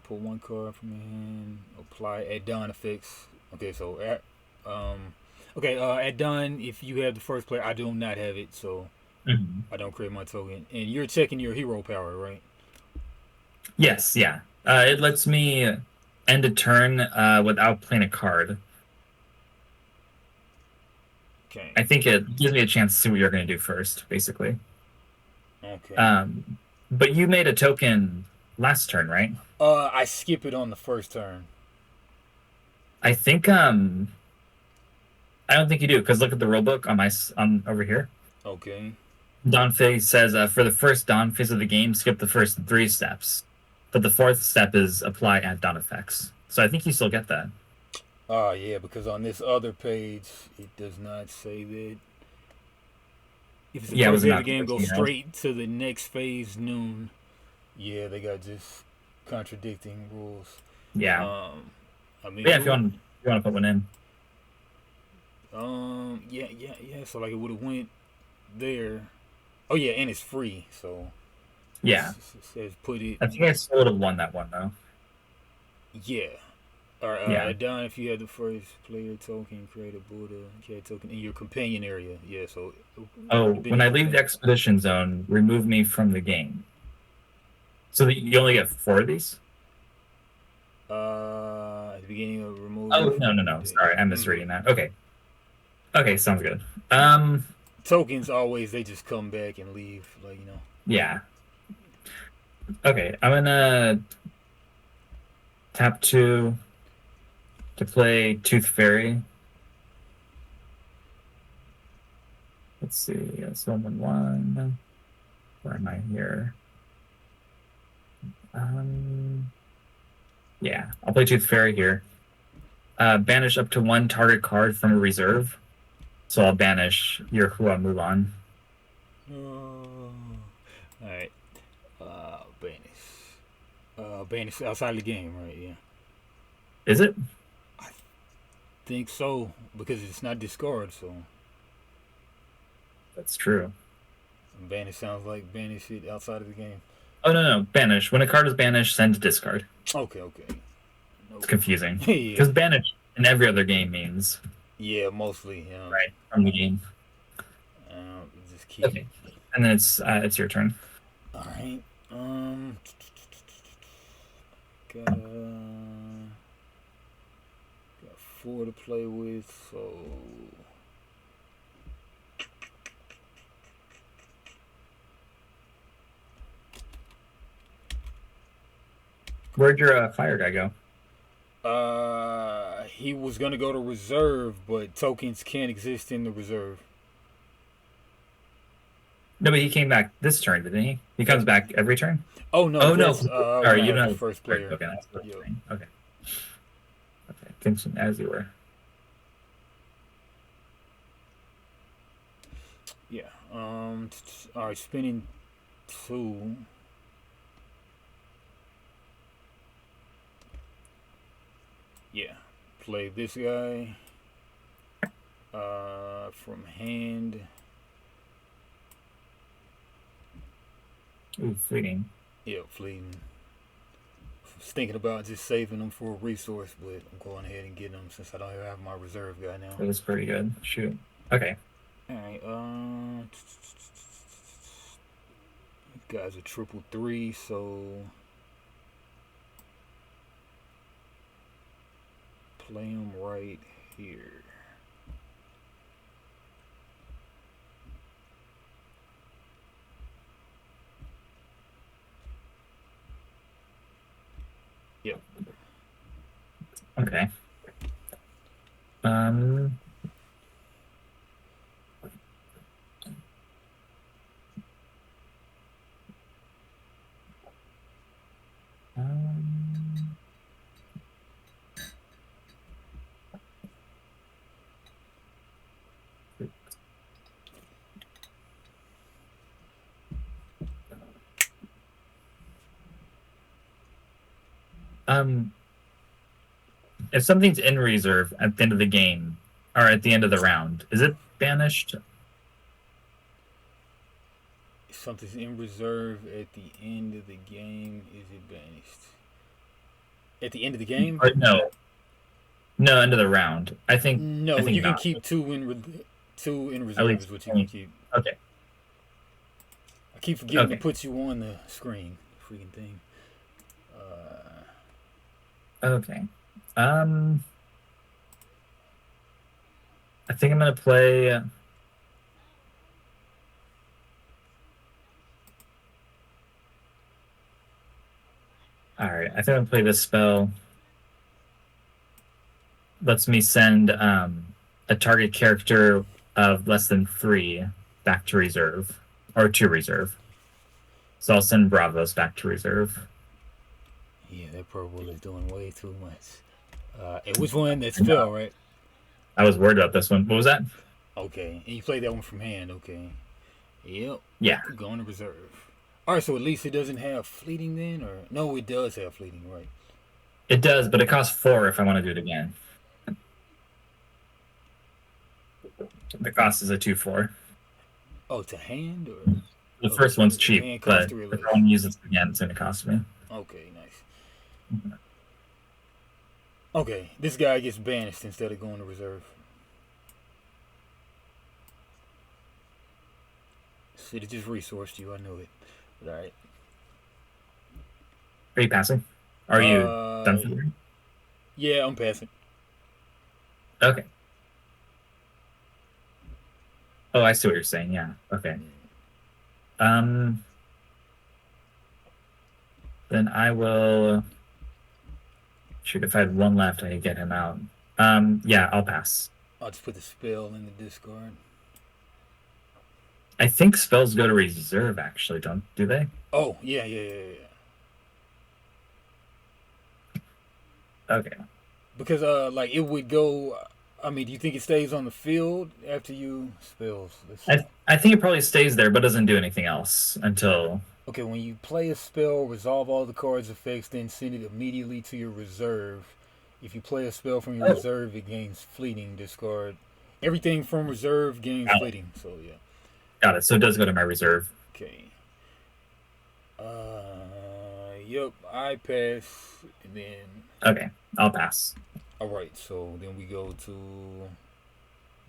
Pull one card from your hand. Apply at dawn effects. Okay, so at dawn, if you have the first player, I do not have it, so Mhm. I don't create my token. And you're checking your hero power, right? Yes. Yeah. It lets me end a turn without playing a card. Okay. I think it gives me a chance to see what you're going to do first, basically. Okay. Um, but you made a token last turn, right? I skip it on the first turn. I think I don't think you do because look at the rule book on on over here. Okay. Dawn phase says for the first dawn phase of the game, skip the first three steps, but the fourth step is apply at dawn effects. So I think you still get that. Yeah, because on this other page, it does not say that. If it's the Yeah, first was it phase of the not game, go 14 hours? straight to the next phase noon. Yeah, they got just contradicting rules. Yeah, Um, I mean, but yeah. it would. If you want to put one in, Yeah, yeah, yeah. So like, it would have went there. Oh yeah, and it's free. So yeah. it says put it. I think I still would have won that one though. Yeah. Or Yeah. down if you had the first player token, create a Buddha cat token in your companion area. Yeah, so it Oh, would have been when in I your leave the companion. expedition zone, remove me from the game. So that you only get four of these. At the beginning of remove you Oh no, from no, your no. deck. Sorry, I'm Mm-hmm. misreading that. Okay. Okay, sounds good. Um, Tokens always they just come back and leave, like yeah. Okay, I'm gonna tap two to play Tooth Fairy. Let's see, it's 1/1. Where am I here? Yeah, I'll play Tooth Fairy here. Banish up to one target card from a reserve. So I'll banish your Hua Mulan. Oh. Alright. Banish. Banish outside of the game, right? Yeah. Is it? I think so, because it's not discard, so. That's true. Banish sounds like banish it outside of the game. Oh, no. Banish. When a card is banished, send to discard. Okay. It's confusing. Yeah. Because banish in every other game means. Yeah, mostly. Yeah. Right. From the game. Just keep. Okay. And then it's your turn. Alright. Got 4 to play with, so. Where'd your fire guy go? He was gonna go to reserve, but tokens can't exist in the reserve. No, but he came back this turn, didn't he? He comes back every turn? Oh no! Oh, no. Sorry, You don't have the first player. Okay, that's what I'm Yo. saying. Okay. Continue as you were. Yeah. All right. Spinning 2. Yeah. Play this guy. From hand. Ooh, fleeting. Yeah, fleeting. I was thinking about just saving them for a resource, but I'm going ahead and getting them since I don't have my reserve guy now. That was pretty good. Shoot. Okay. Alright, guy's a 3/3, so play him right here. Yep. Okay. Um. If something's in reserve at the end of the game or at the end of the round, is it banished? If something's in reserve at the end of the game, is it banished? At the end of the game? Or, no, end of the round. I think you can not. keep 2 in reserve. At least Is what you can keep. Okay. I keep forgetting to put you on the screen. Freaking thing. Okay. I think I'm gonna play. All right, I think I'm gonna play this spell. Lets me send a target character of less than 3 back to reserve, or to reserve. So I'll send Bravos back to reserve. Yeah, that purple is doing way too much. And which one? That's Phil, right? I was worried about this one. What was that? Okay, and you played that one from hand. Okay. Yep. Yeah. Going to reserve. All right, so at least it doesn't have fleeting then, or no? It does have fleeting, right? It does, but it costs 4 if I want to do it again. The cost is a 2/4. Oh, to hand or the first one's cheap, but if I want to use it again, it's going to cost me. Okay, nice. Okay, this guy gets banished instead of going to reserve. Should have just resourced you. I knew it. But all right. Are you passing? Are you done for the game? Yeah, I'm passing. Okay. Oh, I see what you're saying. Yeah. Okay. Then I will. Shoot, if I had 1 left, I could get him out. Yeah, I'll pass. I'll just put the spell in the discard. I think spells go to reserve, actually, do they? Oh, yeah. Okay. Because like it would go. I mean, do you think it stays on the field after you spells? Let's see. I think it probably stays there, but doesn't do anything else until. Okay, when you play a spell, resolve all the card's effects, then send it immediately to your reserve. If you play a spell from your Oh, reserve, it gains fleeting. Discard everything from reserve gains got it. fleeting. So yeah. Got it. So it does go to my reserve. Okay. Yep. I pass, and then Okay, I'll pass. all right. So then we go to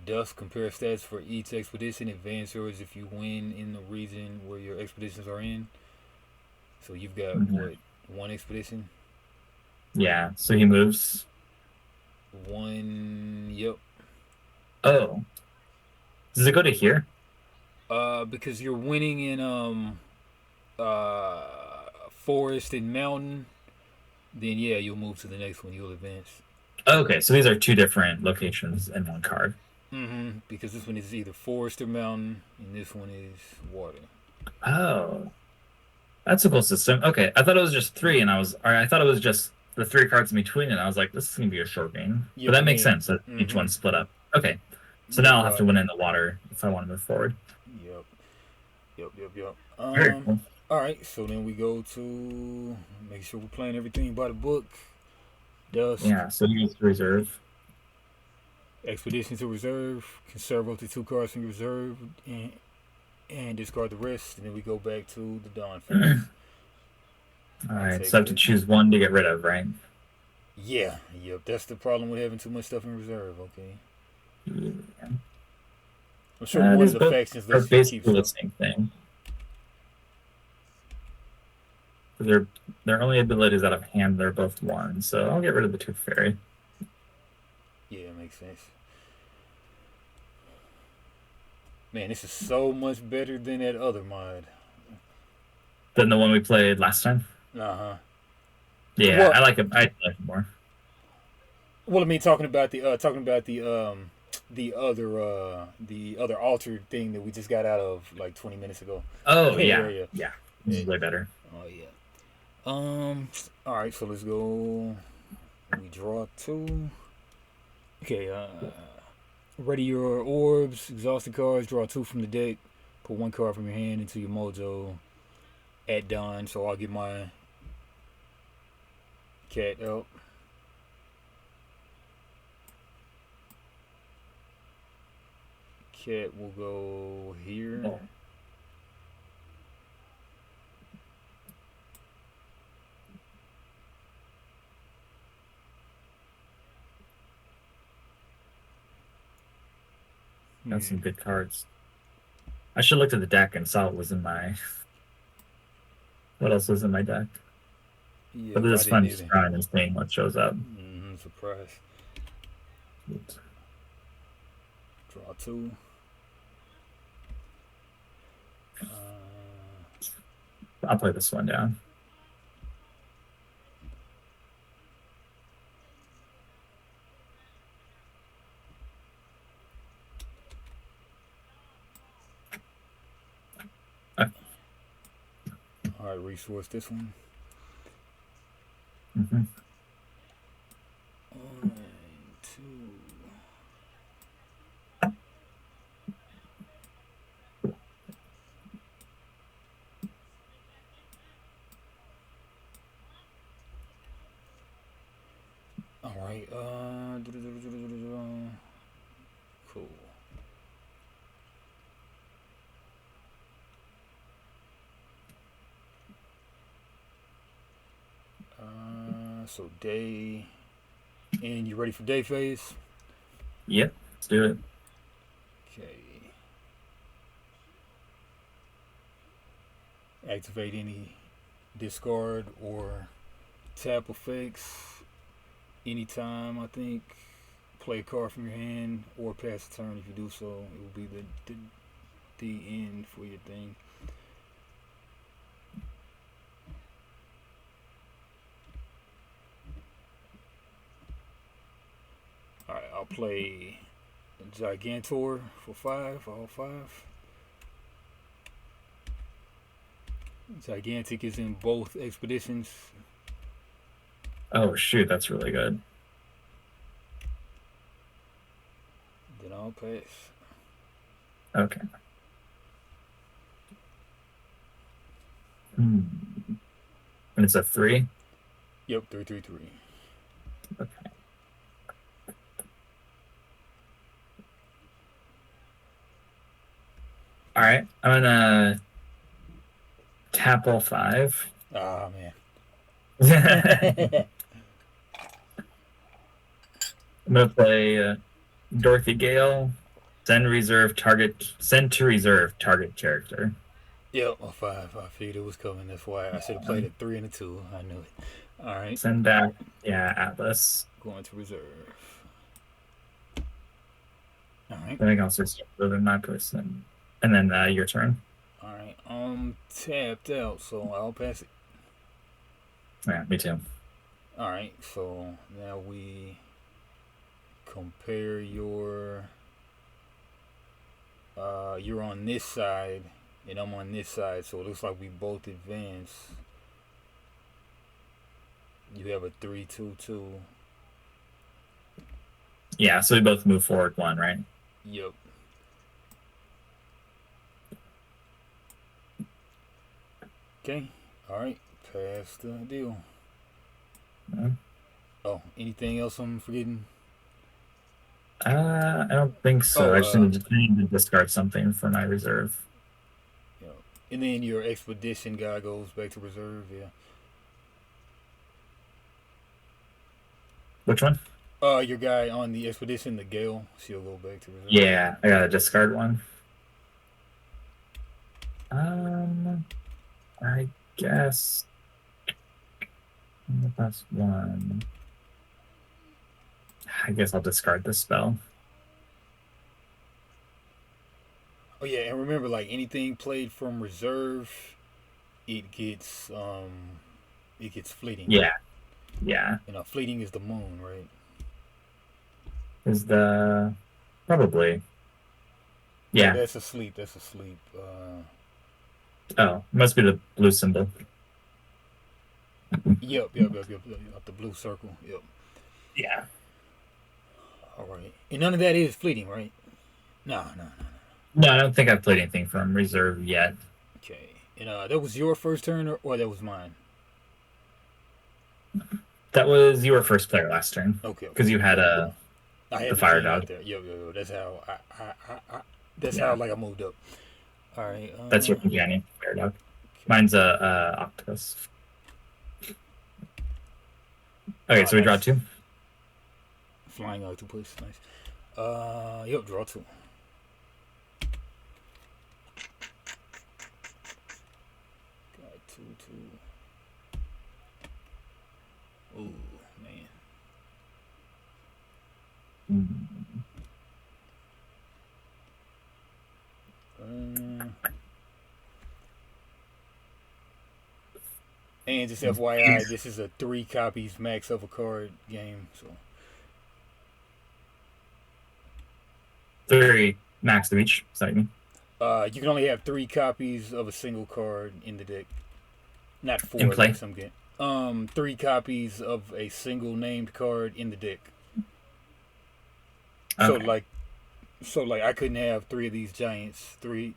Dust. Compare stats for each expedition. Advance yours if you win in the region where your expeditions are in. So you've got Mhm. what, one expedition? Yeah. So he moves. One. Yep. Oh, does it go to here? Because you're winning in forest and mountain, then yeah, you'll move to the next one. You'll advance. Okay, so these are two different locations in one card. Mm-hmm. Because this one is either forest or mountain, and this one is water. Oh, that's a cool system. Okay, I thought it was just three, and or I thought it was just the three cards in between, and I was like, this is gonna be a short game. But Yep. that And makes then. sense that each Mm-hmm. one's split up. Okay, so Yep. now I'll have to win in the water if I want to move forward. Yep. Yep. Yep. Yep. Very cool. All right. So then we go to make sure we're playing everything by the book. Dusk. Yeah, so you use reserve. Expedition to reserve. Conserve up to two cards from your reserve, and discard the rest. And then we go back to the dawn phase. All I right, so I take have to it. choose one to get rid of, right? Yeah, yep. That's the problem with having too much stuff in reserve. Okay, Yeah. I'm sure one of These the both factions are lets you keep basically the stuff. same thing. Their only abilities out of hand, they're both one, so I'll get rid of the Tooth Fairy. Yeah, it makes sense. Man, this is so much better than that other mod. Than the one we played last time. Uh huh. Yeah, Well, I like it. I like it more. well, I mean, the other altered thing that we just got out of like 20 minutes ago. Oh Yeah, yeah, yeah. yeah. This Yeah. is way better. Oh yeah. All right. So let's go. We draw two. Okay. Ready your orbs, exhausted cards. Draw two from the deck. Put one card from your hand into your mojo at dawn. So I'll get my cat out. Cat will go here. Oh, that's some Hmm. good cards. I should have looked at the deck and saw what was in my. What else was in my deck? But Yep, it I is didn't fun just either. drawing and seeing what shows up. Surprise. Draw two. Uh, I'll play this one down. all right, resource this one. Mm-hmm. One, two. All right. Cool. So day, and you ready for day phase? Yep, let's do it. Okay. Activate any discard or tap effects anytime. I think. Play a card from your hand or pass a turn. If you do so, it will be the end for your thing. All right, I'll play Gigantor for five. All five. Gigantic is in both expeditions. Oh shoot, that's really good. I'll pass. Okay. Hmm. And it's a 3? Yep, 3/3/3. Okay. Alright. I'm gonna tap all 5. Ah man. I'm gonna play Dorothy Gale. Send to reserve target character. Yep, a 5. I figured it was coming. That's why I should have played a 3 and a 2. I knew it. All right, Send back, yeah, Atlas. going to reserve. All right, Then I can also start with my person. And then your turn. all right. Tapped out, so I'll pass it. Yeah, me too. All right, so now we compare your. You're on this side, and I'm on this side, so it looks like we both advance. You have a 3/2/2. Yeah, so we both move forward 1, right? Yep. Okay. All right. Pass the deal. Yeah. Oh, anything else I'm forgetting? I don't think so. Oh, I just need to discard something for my reserve. yeah. And then your expedition guy goes back to reserve. Yeah. Which one? Your guy on the expedition, the Gale, she'll go back to reserve. Yeah, I gotta discard one. I guess that's 1. I guess I'll discard this spell. Oh yeah, and remember, like anything played from reserve, it gets fleeting. Yeah, yeah. You know, fleeting is the moon, right? Is the probably No, yeah. that's asleep. That's asleep. Oh, must be the blue symbol. Yep. The blue circle. Yep. Yeah. All right. And none of that is fleeting, right? No. No, I don't think I've played anything from reserve yet. Okay. And that was your first turn, or that was mine? That was your first player last turn Okay. because you had I had the fire king out dog. there. Yo. That's how that's Yeah. how like I moved up. All right. That's your companion, fire dog. Mine's a octopus. Okay, so we draw nice. 2. Flying octopus, nice. Yep, draw 2. Got 2/2. Ooh, man. And just FYI, this is a 3 copies max of a card game, so 3 max to each. Is that what you mean? you can only have 3 copies of a single card in the deck, not 4 In play? like some game. 3 copies of a single named card in the deck. Okay. So like I couldn't have 3 of these giants. I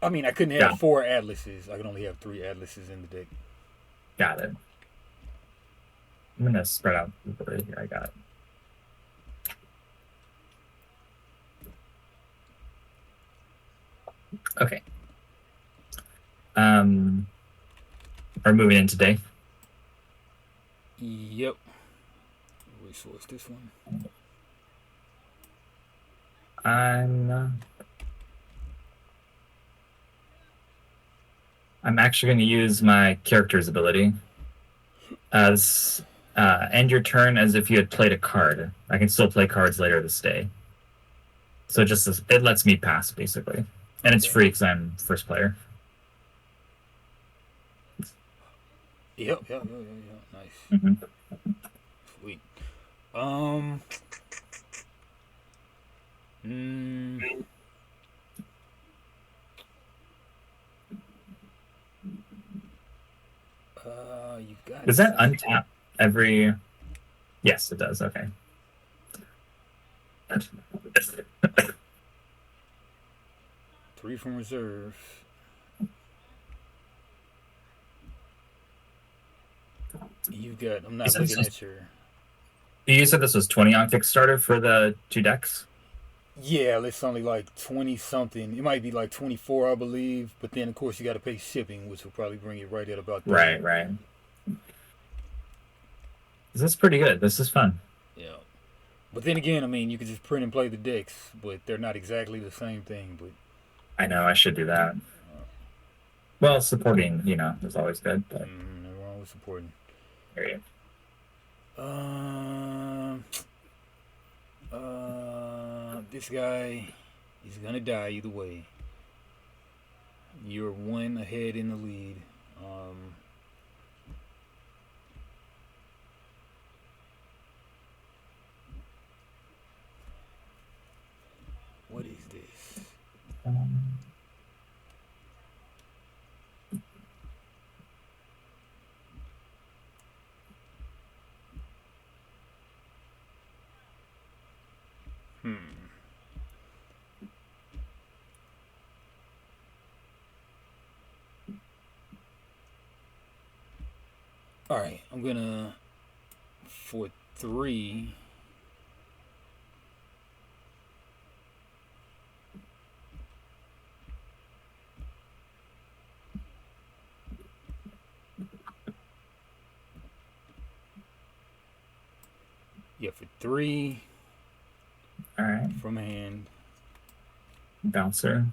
couldn't have Yeah. 4 atlases. I could only have 3 atlases in the deck. Got it. I'm gonna spread out the board here. I got it. Okay. Are we moving in today? Yep. Resource this one. I'm actually going to use my character's ability. End your turn as if you had played a card. I can still play cards later this day. So it lets me pass, basically. And it's free because I'm first player. Yep. Nice. Mm-hmm. Sweet. You got. Does that untap every? Yes, it does. Okay. 3 from reserve. You got. I'm not looking at your. You said this was 20 on Kickstarter for the 2 decks? Yeah, it's only like 20 something. It might be like 24, I believe. But then, of course, you got to pay shipping, which will probably bring it right at about 30. Right, right. This is pretty good. This is fun. Yeah. But then again, I mean, you could just print and play the decks, but they're not exactly the same thing. But I know I should do that. Well, supporting, is always good, but they're always supporting. there you This guy is gonna die either way. You're 1 ahead in the lead. What is this? All right, I'm gonna for 3. Yeah, for 3 All right. from hand. Bouncer.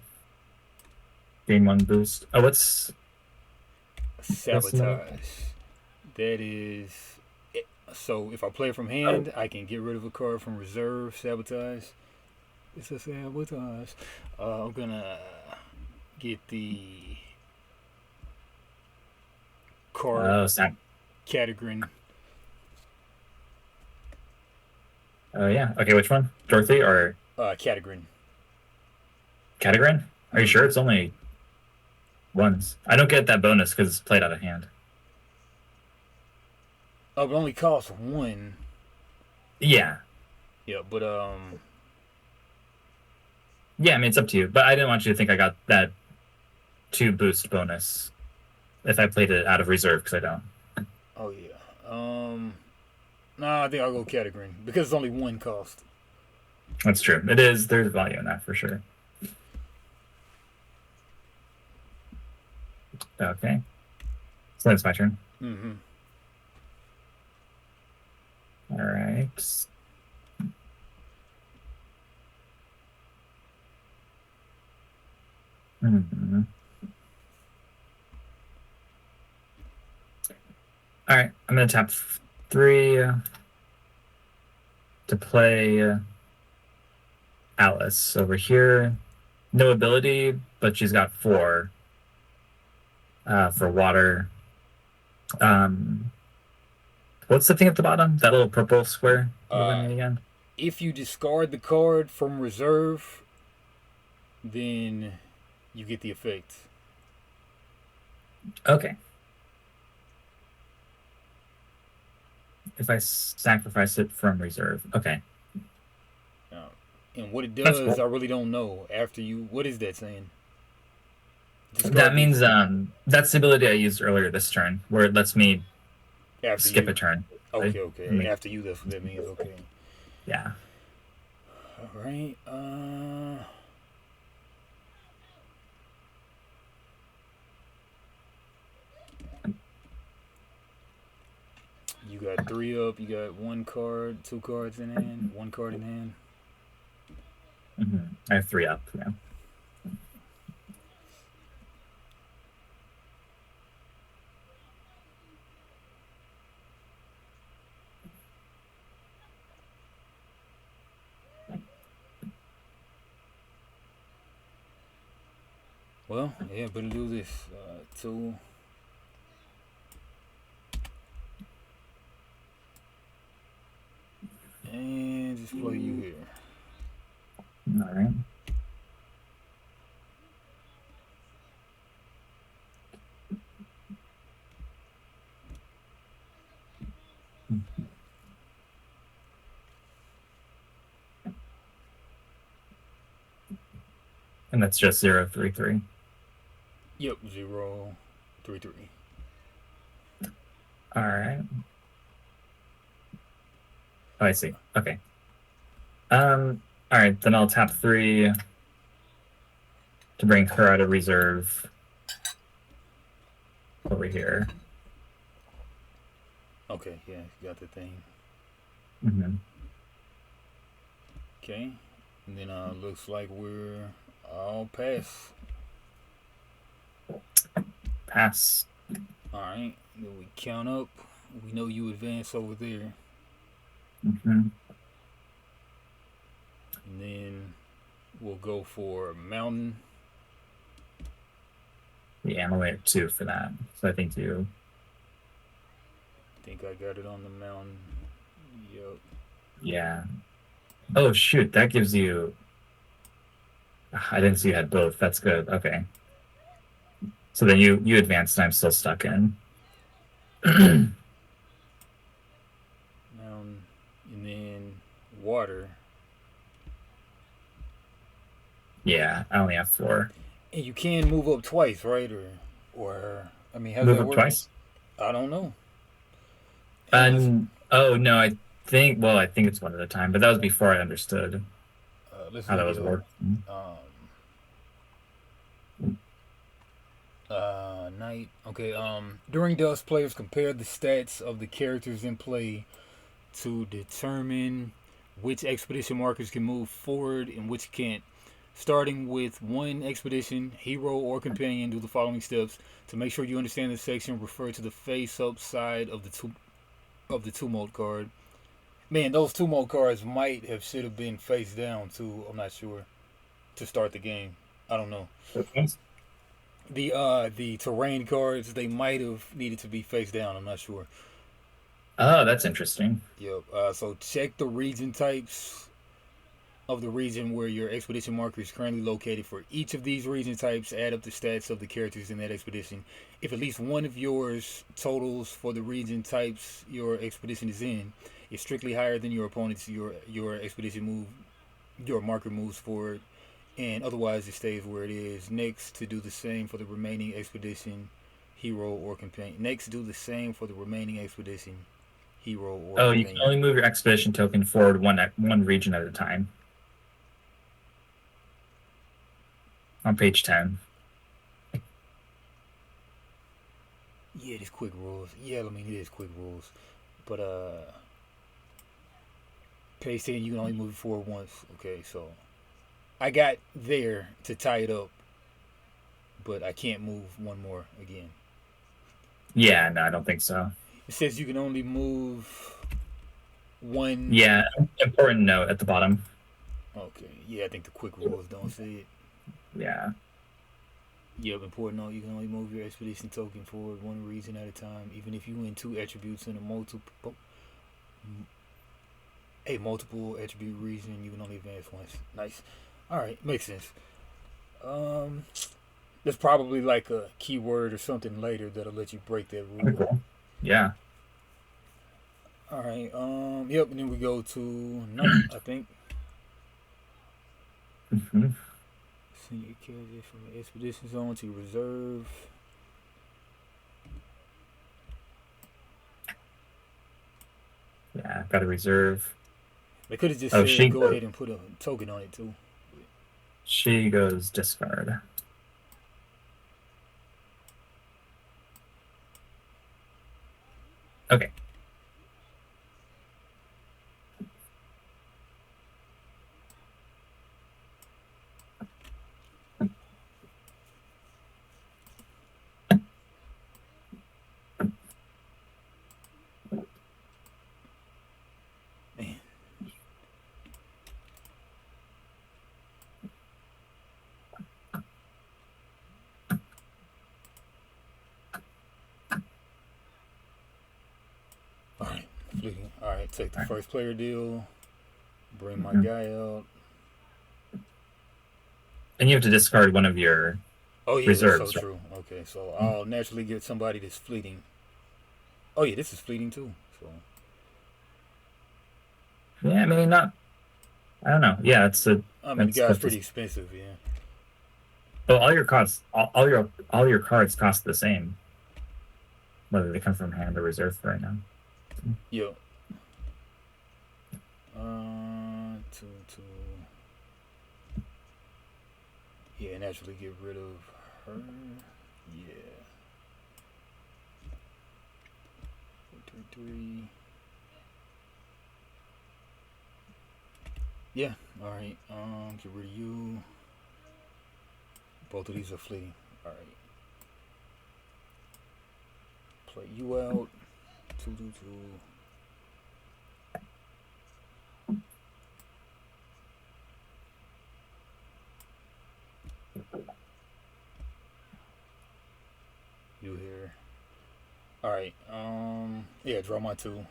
Gain 1 boost. Oh, what's Sabotage. That is. So if I play from hand, I can get rid of a card from reserve. Sabotage. It's a sabotage. I'm gonna get the card category. Oh yeah. Okay, which one? Dorothy or category. Category? Are you sure it's only once? I don't get that bonus because it's played out of hand. Oh, it only costs 1. Yeah. Yeah, but Yeah, I mean it's up to you, but I didn't want you to think I got that 2 boost bonus if I played it out of reserve because I don't. Oh yeah. Nah, I think I'll go category because it's only 1 cost. That's true. It is. There's value in that for sure. Okay. So that's my turn. Mm-hmm. All right. Mm-hmm. All right. I'm going to tap 3 to play Alice over here. No ability, but she's got 4 for water. What's the thing at the bottom? That little purple square? Again? If you discard the card from reserve, then you get the effect. Okay. If I sacrifice it from reserve. Okay. And what it does, cool. I really don't know. After you, what is that saying? That means that's the ability I used earlier this turn, where it lets me skip a turn. Okay, okay. And after you, that's what that means. Okay. Yeah. All right. You got 3 up. You got 1 card, 2 cards in hand, 1 card in hand. Mm-hmm. I have 3 up. Yeah. Well, yeah, better do this. 2. And just play you here. All right. And that's just 033. Yep, 033. All right. Oh, I see. Okay. All right, then I'll tap 3 to bring her out of reserve over here. Okay, yeah, you got the thing. Mm-hmm. Okay, and then looks like we're all past. Pass. All right, then we count up. We know you advance over there, Mm-hmm. and then we'll go for mountain. Yeah, I'm away at 2 for that. So I think you. I think I got it on the mountain. Yep. Yeah. Oh shoot, that gives you. I didn't see you had both. That's good. Okay. So then you advanced, and I'm still stuck in. Mountain, and then water. Yeah, I only have 4. And you can move up twice, right? Or I mean, how's Move that up work? twice. I don't know. Unless And oh no, I think. Well, I think it's one at a time, but that was before I understood let's how that look it was up. working. Night. Okay. During dusk, players compare the stats of the characters in play to determine which expedition markers can move forward and which can't. Starting with one expedition, hero or companion, do the following steps. To make sure you understand this section, refer to the face-up side of the tumult card. Man, those tumult cards might have should have been face down too. I'm not sure to start the game. I don't know. Okay. The terrain cards they might have needed to be face down. I'm not sure. Oh, that's interesting. Yep. So check the region types of the region where your expedition marker is currently located. For each of these region types, add up the stats of the characters in that expedition. If at least one of yours totals for the region types your expedition is in is strictly higher than your opponent's, your expedition move, your marker moves forward, and otherwise it stays where it is. Next, to do the same for the remaining expedition, hero or companion. Next, do the same for the remaining expedition, hero or Oh, you can companion. only move your expedition token forward one region at a time on page 10. Yeah, it is quick rules. Yeah, I mean it is quick rules, but page 10 you can only move it forward once. Okay, so I got there to tie it up, but I can't move one more again. Yeah, no, I don't think so. It says you can only move one. Yeah, important note at the bottom. Okay, yeah, I think the quick rules don't say it. Yeah. Yep, important note, you can only move your expedition token forward one region at a time, even if you win two attributes in a multiple attribute region, you can only advance once. Nice. Alright, makes sense. Um there's probably like a keyword or something later that'll let you break that Pretty rule. cool. Yeah. Alright, yep, and then we go to night, I think. Hmm. Send your character from the expedition zone to reserve. Yeah, I've got a reserve. They could have just Oh, said go ahead and put a token on it too. she goes discard. Okay. Man. Alright, flicking. Alright, take the first player deal. Bring my Mhm. guy out. And you have to discard one of your Oh yeah, that's so reserves, right? true. Okay, so I'll naturally get somebody that's fleeting. Oh yeah, this is fleeting too. So Yeah, I mean, not. I don't know. Yeah, it's a. I mean the That's guy's 50. pretty expensive, yeah. But all your cards cost the same, whether they come from hand or reserve right now. Yo. Two. Yeah, naturally get rid of her. Yeah. 4, 3, 3. Yeah. All right. Get rid of you. Both of these are fleeting. All right. Play you out. 2, 2, 2. You here. All right. Yeah. Draw my 2.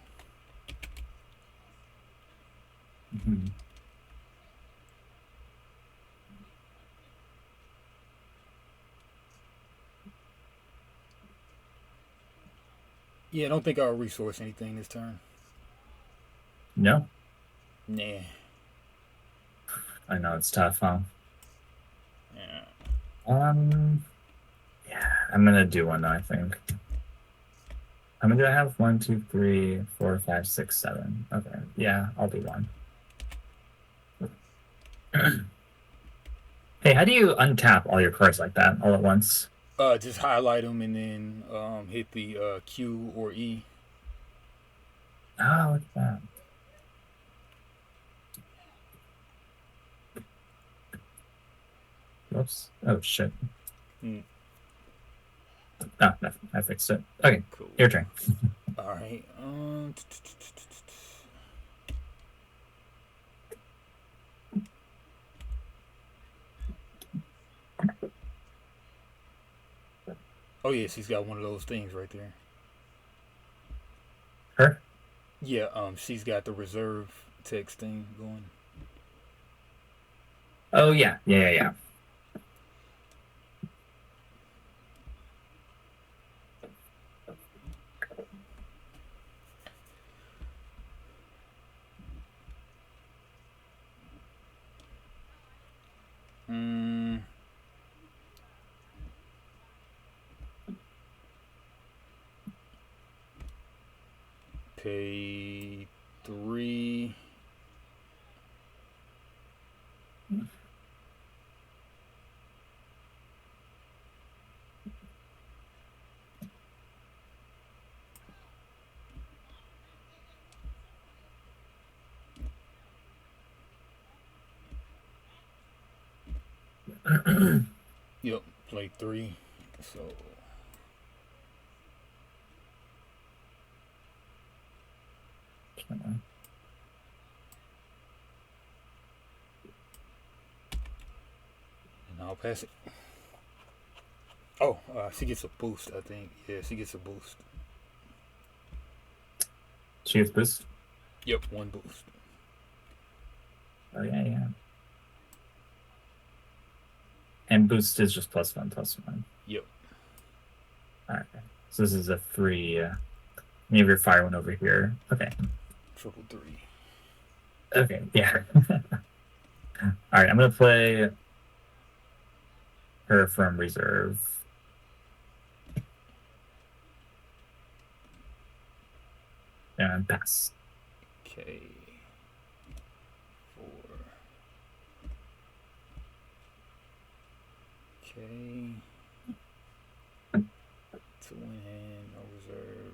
Mm-hmm. Yeah. I don't think I'll resource anything this turn. No, Nah. I know it's tough, huh? Yeah. Yeah, I'm gonna do one though, I think. How many do I have? 1, 2, 3, 4, 5, 6, 7. Okay, yeah, I'll do one. Hey, how do you untap all your cards like that all at once? Just highlight them and then hit the Q or E. Oh, look at that. Whoops. Oh, shit. Mm, Oh, no, I fixed it. Okay, cool. your turn. All right. Oh yeah, she's got one of those things right there. Her? Yeah. She's got the reserve text thing going. Oh, yeah. Yeah. Mm, pay 3. Yep. Play 3. So and I'll pass it. Oh, she gets a boost. I think. Yeah, she gets a boost. She gets boost? Yep, one boost. Oh, yeah. And boost is just +1/+1. Yep. All right. So this is a free. You have your fire one over here. Okay. Triple 3. Okay. Yeah. All right. I'm gonna play her from reserve. And pass. Okay. 4. Okay. 2 in hand, no reserve.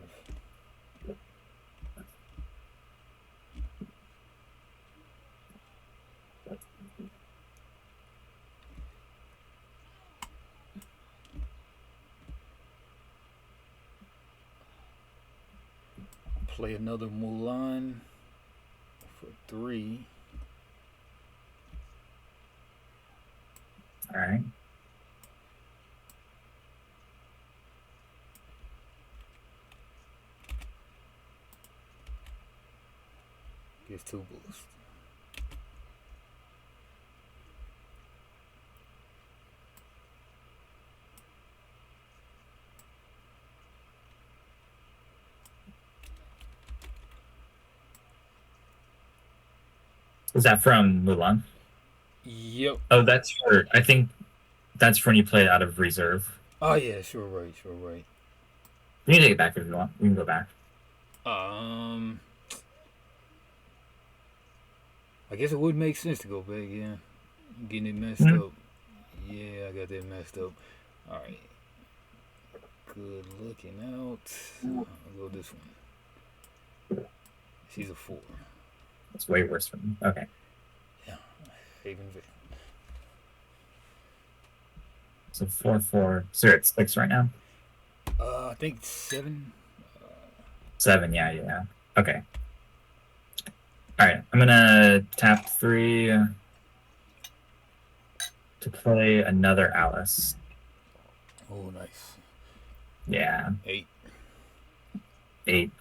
Play another Mulan for 3. All right. Gets 2 boosts. Is that from Mulan? Yep. Oh, that's for. I think That's when you play it out of reserve. Oh yeah, sure right, sure right. You can take it back if you want. You can go back. Um, I guess it would make sense to go back. Yeah, getting it messed Hmm. up. Yeah, I got that messed up. All right, good looking out. I'll go this one. She's a 4. It's way worse for me. Okay. Yeah, Haven Vic. So 4/4. So you're at 6 right now? I think 7. 7, yeah, yeah. Okay. Alright. I'm gonna tap 3 to play another Alice. Oh, nice. Yeah. 8. 8.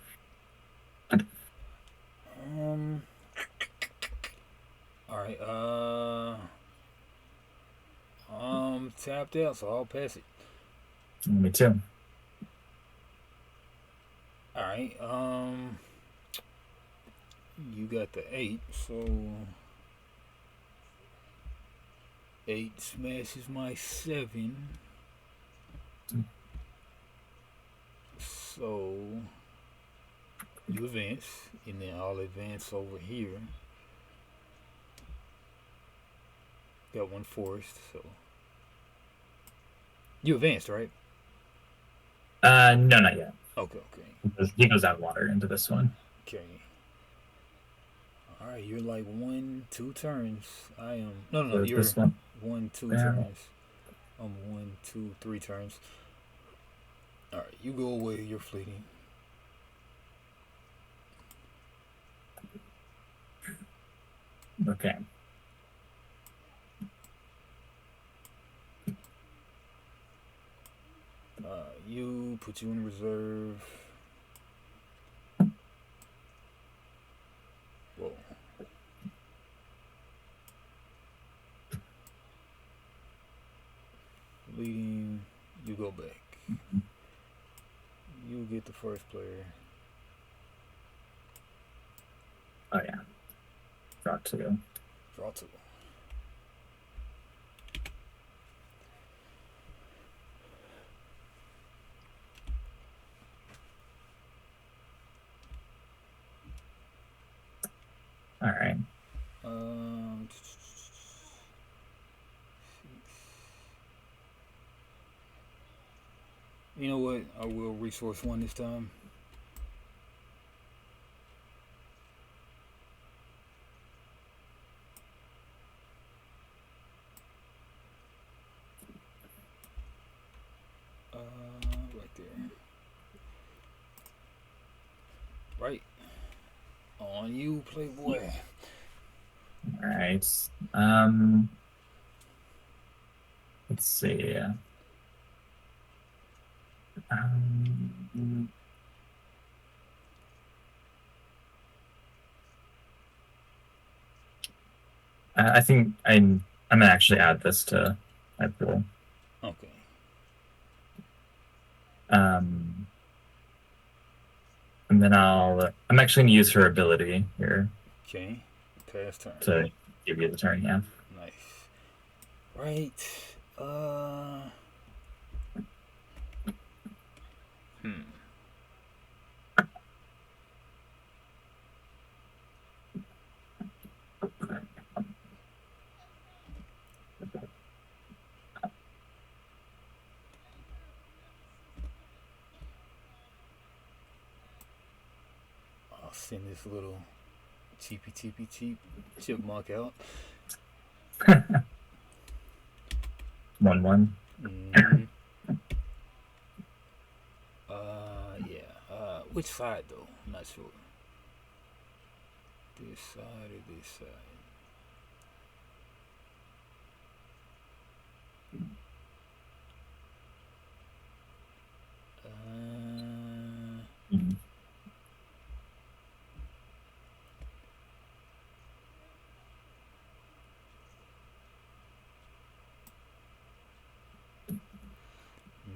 Um. All right. Tapped out, so I'll pass it. Me too. All right. You got the 8, so 8 smashes my 7. So you advance, and then I'll advance over here. Got one forest, so you advanced, right? No, not yet. Okay, okay, He goes out water into this one. okay. All right, you're like 1, 2 turns. I am no, no, no. So You're this one. 1, 2 Yeah. turns. I'm 1, 2, 3 turns. All right, you go away. You're fleeting. Okay. You put you in reserve. Whoa. Leading. You go back. You get the first player. Oh, yeah. Draw 2. Draw 2. Alright. Um. You know what? I will resource 1 this time. Right there. Right. On you, Playboy. Alright. Let's see. Um, I think I'm gonna actually add this to my pool. Okay. And then I'm actually gonna use her ability here Okay. Pass turn. to give you the turn. Yeah. Nice. Right. Hmm. I'll send this little cheap chipmunk out. 1/1. Mm-hmm. Yeah. Which side though? I'm not sure. This side or this side? Mhm.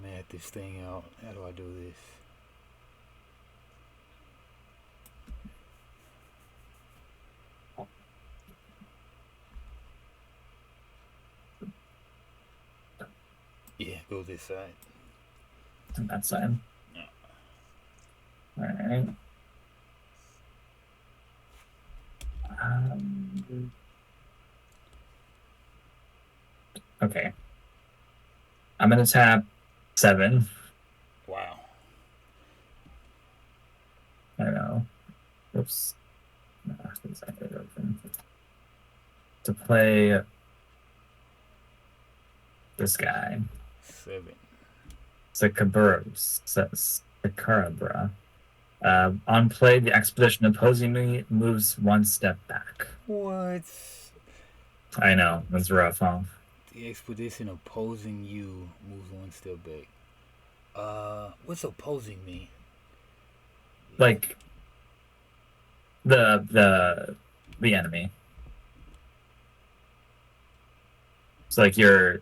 Map this thing out. How do I do this? Go this side. On that side. All right. Okay. I'm gonna tap 7. Wow. I don't know. Oops. To play this guy. 7. Sakurabra. On play, the expedition opposing me moves 1 step back. What? I know, that's rough, huh? The expedition opposing you moves 1 step back. What's opposing me? Like the enemy. So like your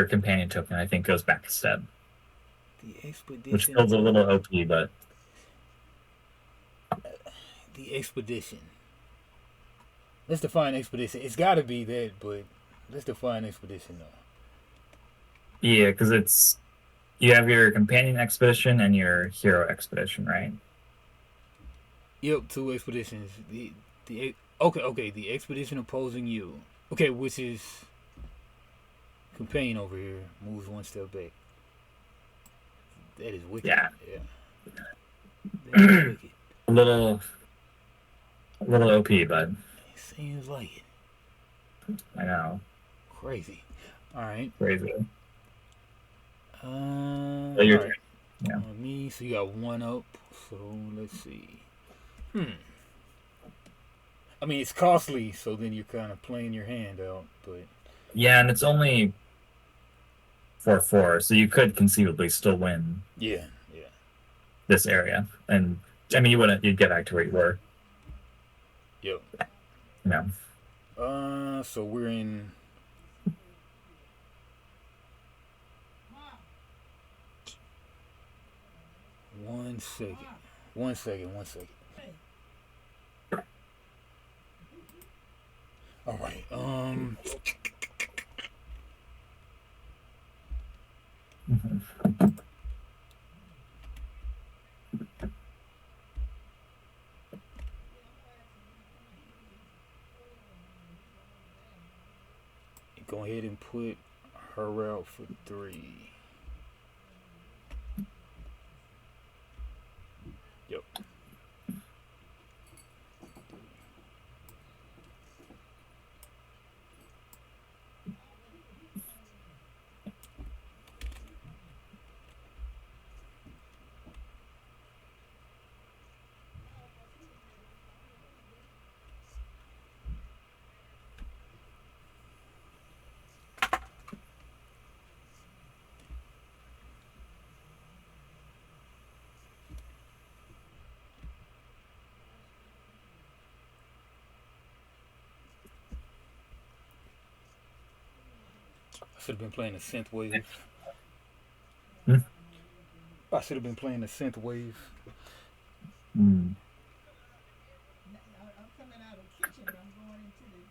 companion token, I think, goes back a step. The expedition. Which feels a little OP, but the expedition. Let's define expedition. It's got to be that, but let's define expedition though. Yeah, because you have your companion expedition and your hero expedition, right? Yep, 2 expeditions. Okay. The expedition opposing you. Okay, which is companion over here moves 1 step back. That is wicked. Yeah. That is wicked. a little OP, but It seems like it. I know. Crazy. All right. Crazy. All your right. Yeah. Me. So you got 1 up. So let's see. I mean, it's costly, so then you're kind of playing your hand out, but Yeah, and it's only 4/4, so you could conceivably still win. Yeah. This area, and I mean, you'd get back to where you were. Yep. Yeah. So we're in. One second. All right. Go ahead and put her out for 3. Yep. I should have been playing a synth wave. I should have been playing a synth wave. I'm coming out of the kitchen and I'm going into the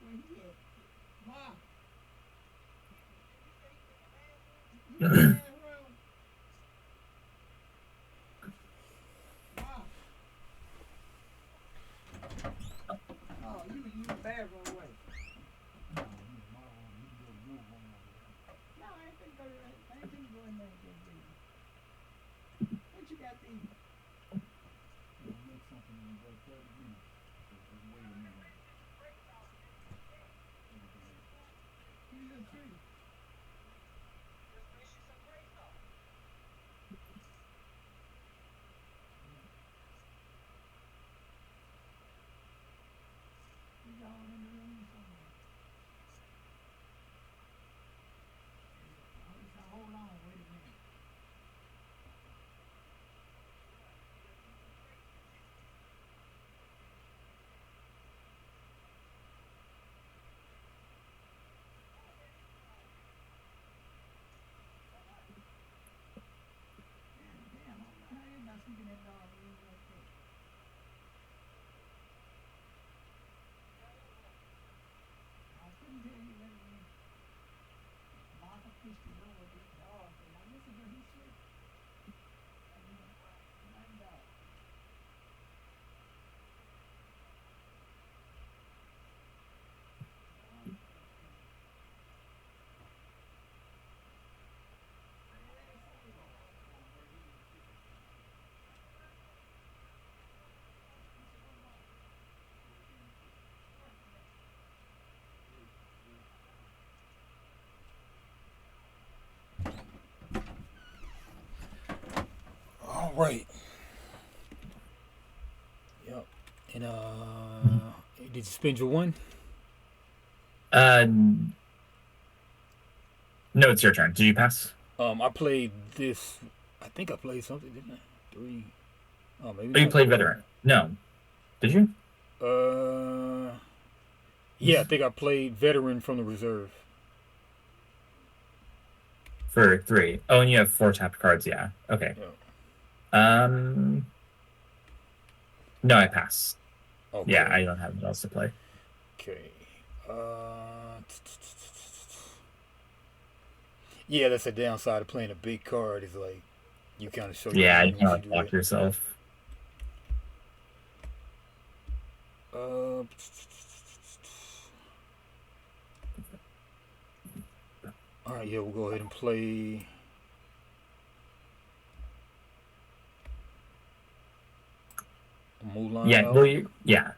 where he at. Mom. You in the room? Mom. Oh, you in the bathroom way. No, I ain't finna go to that. I ain't finna go in there and get ready. What you got to eat? Hold on, wait a minute. All right. Yep. And did you spend your one? Uh, no, it's your turn. Did you pass? I played this. I think I played something, didn't I? 3. Oh, maybe Oh, you not. played veteran. No. Did you? Yeah, I think I played veteran from the reserve. For 3. Oh, and you have 4 tapped cards. Yeah. Okay. Yeah. No, I pass. Okay. Yeah, I don't have what else to play. Okay. Yeah, that's a downside of playing a big card. Is like you kind of show your Yeah, hand you once kind you of do block that. yourself. Uh, all right, yeah, we'll go ahead and play. Mulan Yeah. out. Well, yeah.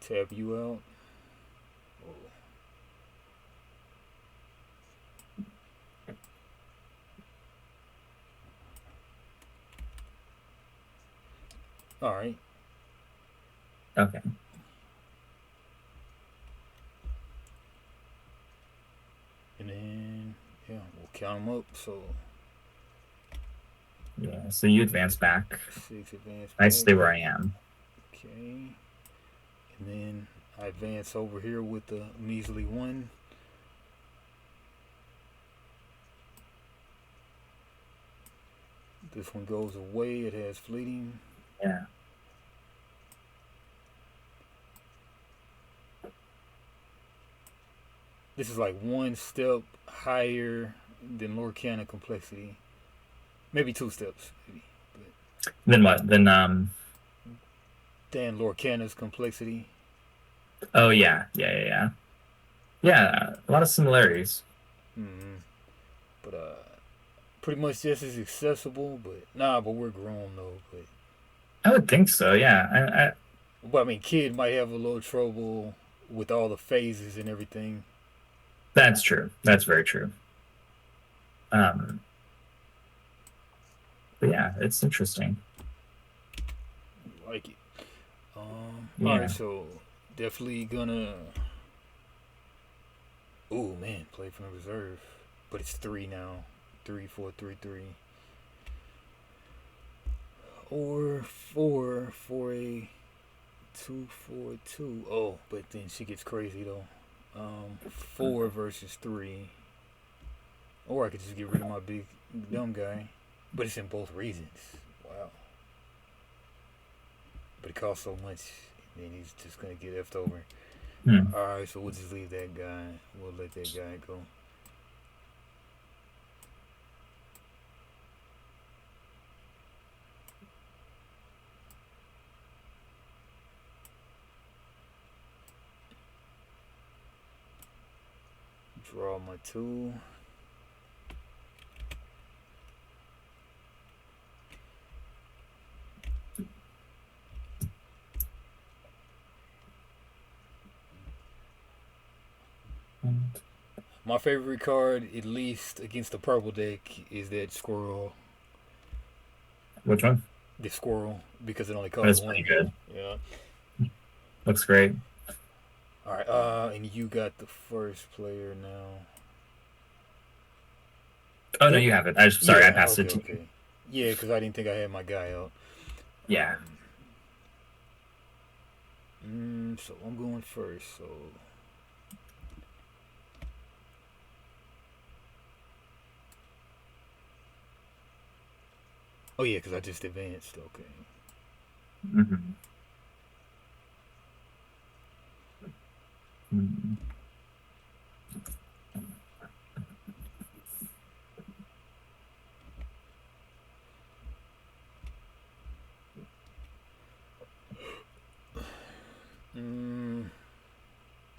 Tap you out. All right. Okay. And then yeah, we'll count them up. So Yeah. So you advance back. 6 advance I back. stay where I am. Okay. And then I advance over here with the measly 1. This one goes away. It has fleeting. Yeah. This is like 1 step higher than Lorcana complexity. Maybe 2 steps. Maybe. Then what? Then Than Lorcana's complexity. Oh yeah. Yeah, a lot of similarities. Mm-hmm. But pretty much just as accessible. But but we're grown though. I would think so. Yeah. But I mean, kid might have a little trouble with all the phases and everything. That's true. That's very true. But yeah, it's interesting. Like it. Yeah. All right, so definitely gonna. Oh man, play from the reserve, but it's 3 now. 3, 4, 3, 3. Or 4 for a 2, 4, 2. Oh, but then she gets crazy though. 4 versus 3. Or I could just get rid of my big dumb guy. But it's in both reasons. Wow. But it costs so much, and then he's just gonna get effed over. Alright, so we'll just leave that guy. We'll let that guy go. Draw my 2. My favorite card, at least against the purple deck, is that squirrel. Which one? The squirrel, because it only That's costs pretty 1. good. Yeah. Looks great. Alright, and you got the first player now. Oh no, you have it. I sorry, I passed okay, it to okay. Yeah, because I didn't think I had my guy out. Yeah. So I'm going first. So oh yeah, because I just advanced. Okay. Mm-hmm. Mm-hmm.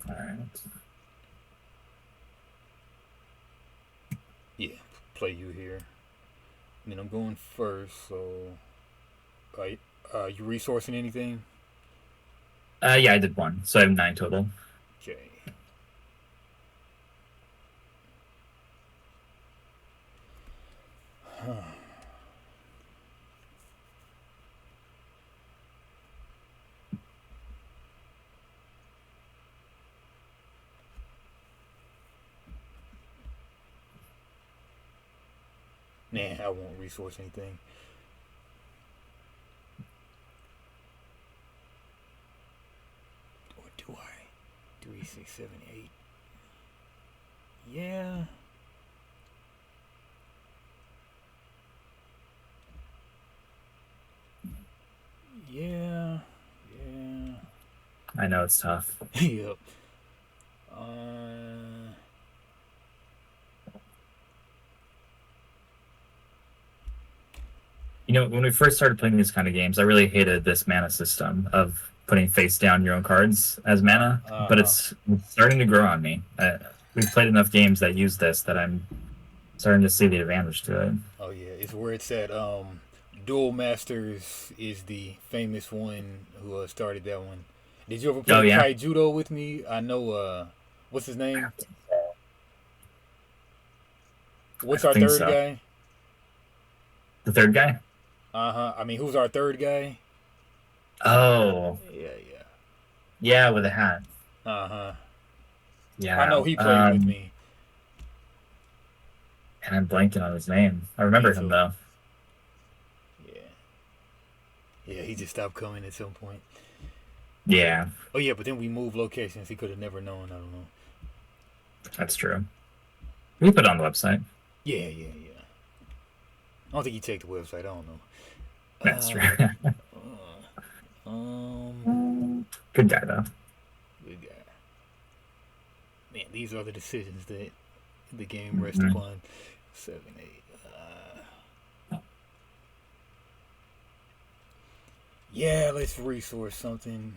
All right. Yeah, play you here. And then I'm going first. So, you resourcing anything? Yeah, I did 1, so I have 9 total. Okay. Nah, I won't resource anything. Or do I? 3, 6, 7, 8. Yeah. Yeah. Yeah. I know it's tough. Yep. You know, when we first started playing these kind of games, I really hated this mana system of putting face down your own cards as mana, but it's starting to grow on me. We've played enough games that use this that I'm starting to see the advantage to it. Oh yeah, it's where it's at. Duel Masters is the famous one who started that one. Did you ever play yeah. Kai Judo with me? I know. What's his name? What's our third guy? The third guy? I mean, who's our third guy? Oh. Yeah. Yeah, with a hat. Yeah. I know he played with me. And I'm blanking on his name. I remember him though. Yeah, he just stopped coming at some point. Yeah. Oh yeah, but then we moved locations. He could have never known. I don't know. That's true. We put it on the website. Yeah. I don't think he checked the website. I don't know. That's true. Good guy though. Good guy. Man, these are the decisions that the game rests upon. 7, 8. Yeah, let's resource something.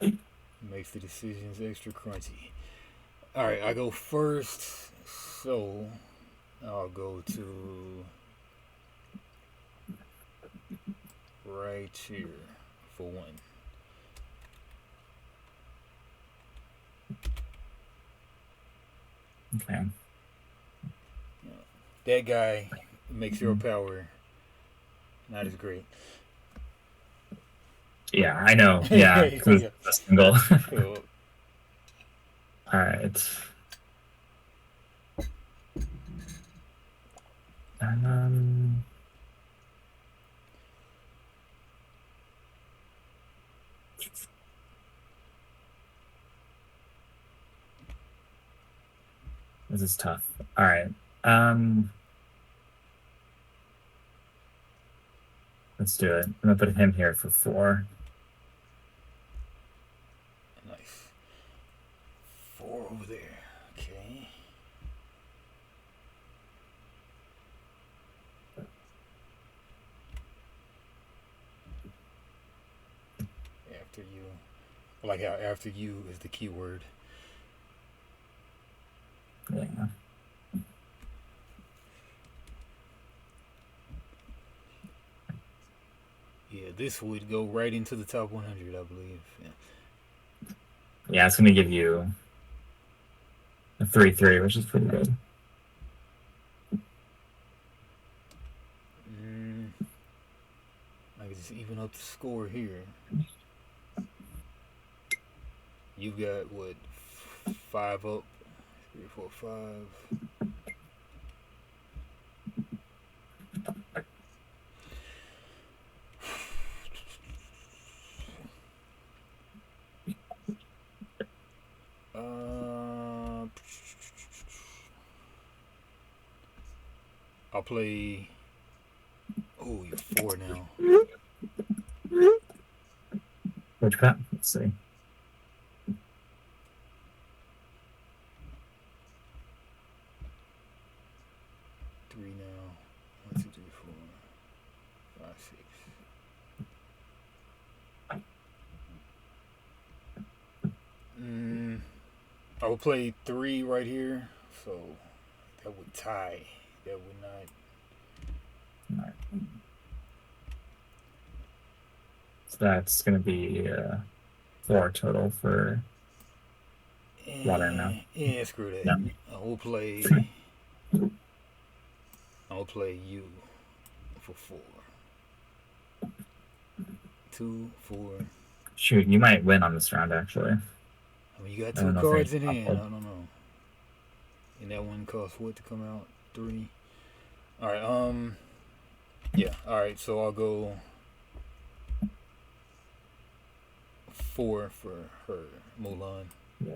Makes the decisions extra crunchy. Alright, I go first. So, I'll go to right here for one. Okay. That guy makes your power not as great. Yeah, I know. Yeah, because it's a single. Cool. All right. This is tough. All right. Let's do it. I'm gonna put him here for 4. Nice. 4 over there. Okay. After you. I like how after you is the keyword. Yeah. Yeah, this would go right into the top 100, I believe. Yeah, it's gonna give you a 3/3, which is pretty good. I can just even up the score here. You got what? 5 up. 3, 4, 5. I'll play. Oh, you're 4 now. Which cut? Let's see. Three now. 1, 2, 3, 4, 5, 6. I will play 3 right here, so that would tie. That would not. Right. So that's gonna be 4 total for water now. Yeah, screw that. No. I'll play you for 4. 2, 4. Shoot, you might win on this round actually. I mean, you got 2 cards in hand. I don't know. And that one costs what to come out? 3. All right. Yeah. All right. So I'll go 4 for her, Mulan. Yeah.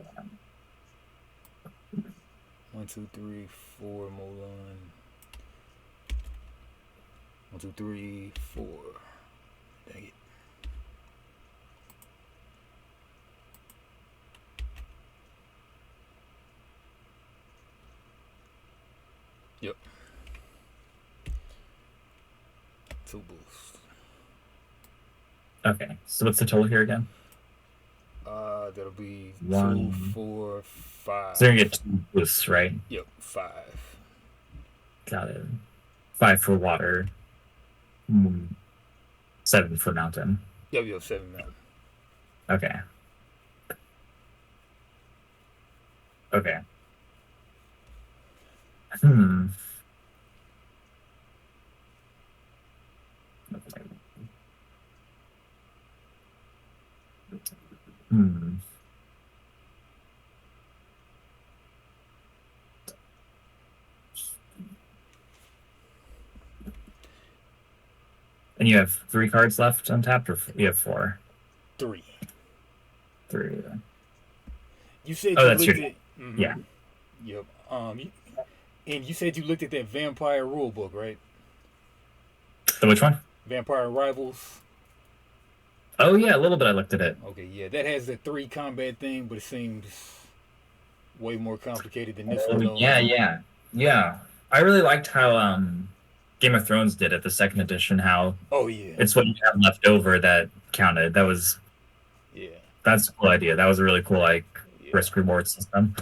1, 2, 3, 4, Mulan. 1, 2, 3, 4. Dang it. Yep. 2 boosts. Okay. So what's the total here again? That'll be 2, 1. 4, 5. So you're gonna get 2 boosts, right? Yep, 5. Got it. 5 for water. 7 for mountain. Yep, 7 now. Okay. Okay. Hmm. Hmm. And you have 3 cards left untapped, or you have 4? 3. 3. You said Oh, you that's looked your. at. Mhm. Yeah. Yep. And you said you looked at that vampire rule book, right? So which one? Vampire Rivals. Oh yeah, a little bit. I looked at it. Okay, yeah, that has the 3 combat thing, but it seems way more complicated than this one, though. Yeah. I really liked how Game of Thrones did it, the second edition. How Oh yeah, it's what you have left over that counted. yeah, That's a cool idea. That was a really cool yeah. risk reward system.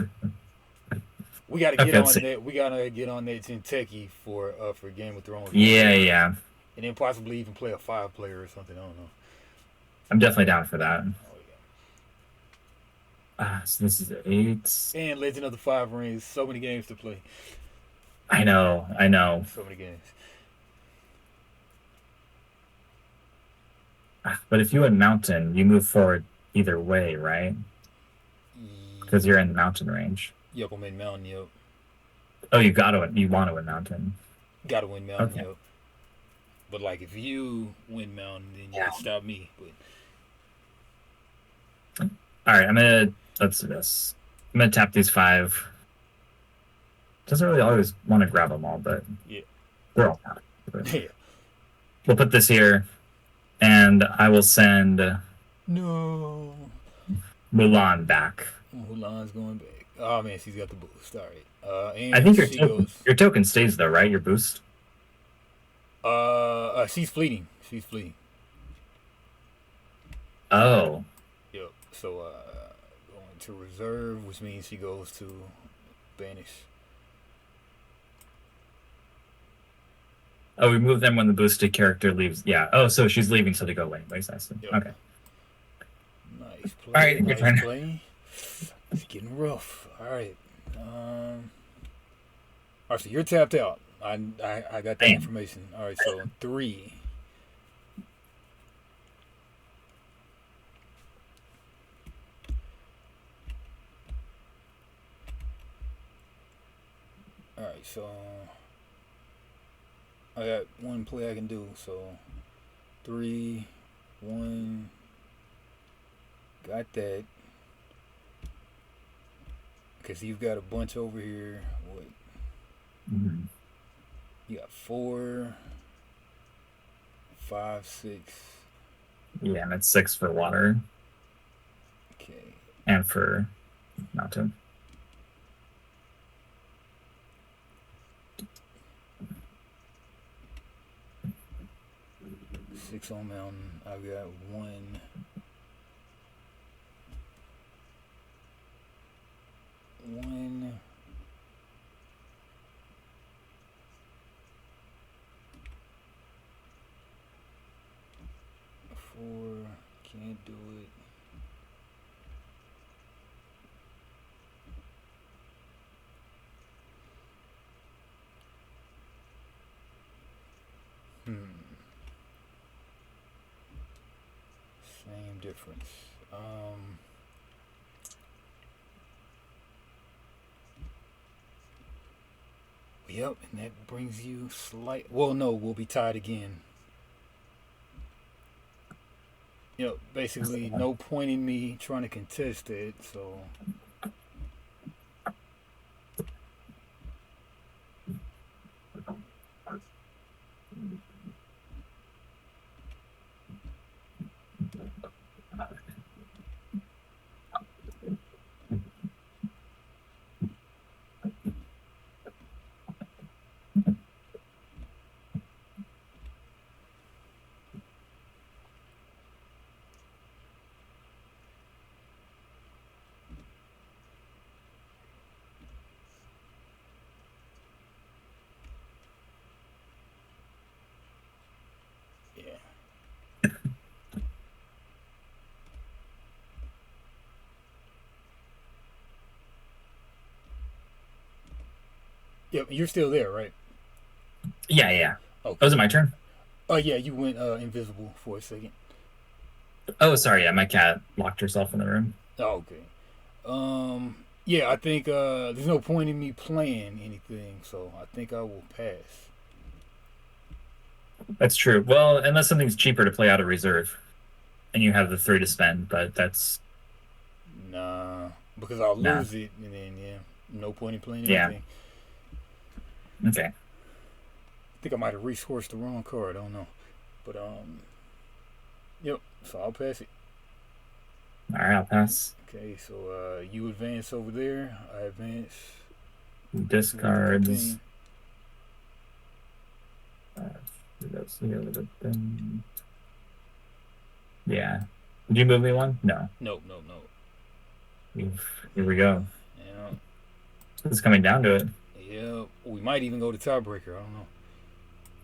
We got to get Okay, let's on see. that. We got to get on that Kentucky for Game of Thrones. Yeah. And then possibly even play a 5-player or something. I don't know. I'm definitely down for that. Oh So this is 8. yeah. And Legend of the Five Rings. So many games to play. I know. So many games. But if you win mountain, you move forward either way, right? Because you're in the mountain range. Yep, I'm in mountain. Yep. Oh, you want to win mountain. Got to win mountain. Okay. Yep. But like, if you win mountain, then you can stop me. But All right, let's do this. I'm gonna tap these 5. Doesn't really always want to grab them all, but yeah, they're all tapped. yeah. We'll put this here, and I will send No. Mulan back. Mulan's going back. Oh man, she's got the boost. All right. And I think your token stays though, right? Your boost. She's fleeting. Oh. Yep. So going to reserve, which means she goes to banish. Oh, we move them when the boosted character leaves. Yeah. Oh, so she's leaving, so they go away. Nice. Yep. Okay. Nice play. All right, your turn. Play. It's getting rough. All right. All right. So you're tapped out. I got that Damn. information. All right. So 3. All right. So I got one play I can do. So 3, 1. Got that. Because you've got a bunch over here. What? Mm-hmm. You got 4, 5, 6. Yeah, and it's 6 for water Okay. and for mountain. Six on mountain. I've got 1. 1. 4. Can't do it. Same difference. Yep, and that brings you slight. Well, no, we'll be tied again. Yep, basically no point in me trying to contest it. So yeah. Yep, you're still there, right? Yeah, yeah. Oh, Okay. is it my turn? Oh yeah, you went invisible for a second. Oh, sorry. Yeah, my cat locked herself in the room. Oh, okay. Yeah, I think there's no point in me playing anything, so I think I will pass. That's true. Well, unless something's cheaper to play out of reserve, and you have the 3 to spend, but that's Nah, because I'll nah. lose it, and then yeah, no point in playing Yeah. anything. Okay. I think I might have resourced the wrong card. I don't know, but yep. So I'll pass it. All right, I'll pass. Okay, so you advance over there. I advance. with the Discards. thing. That's the other thing. Yeah. Did you move me one? No. No, no, no. Here we go. Yeah, It's coming down to it. yeah. We might even go to tiebreaker. I don't know.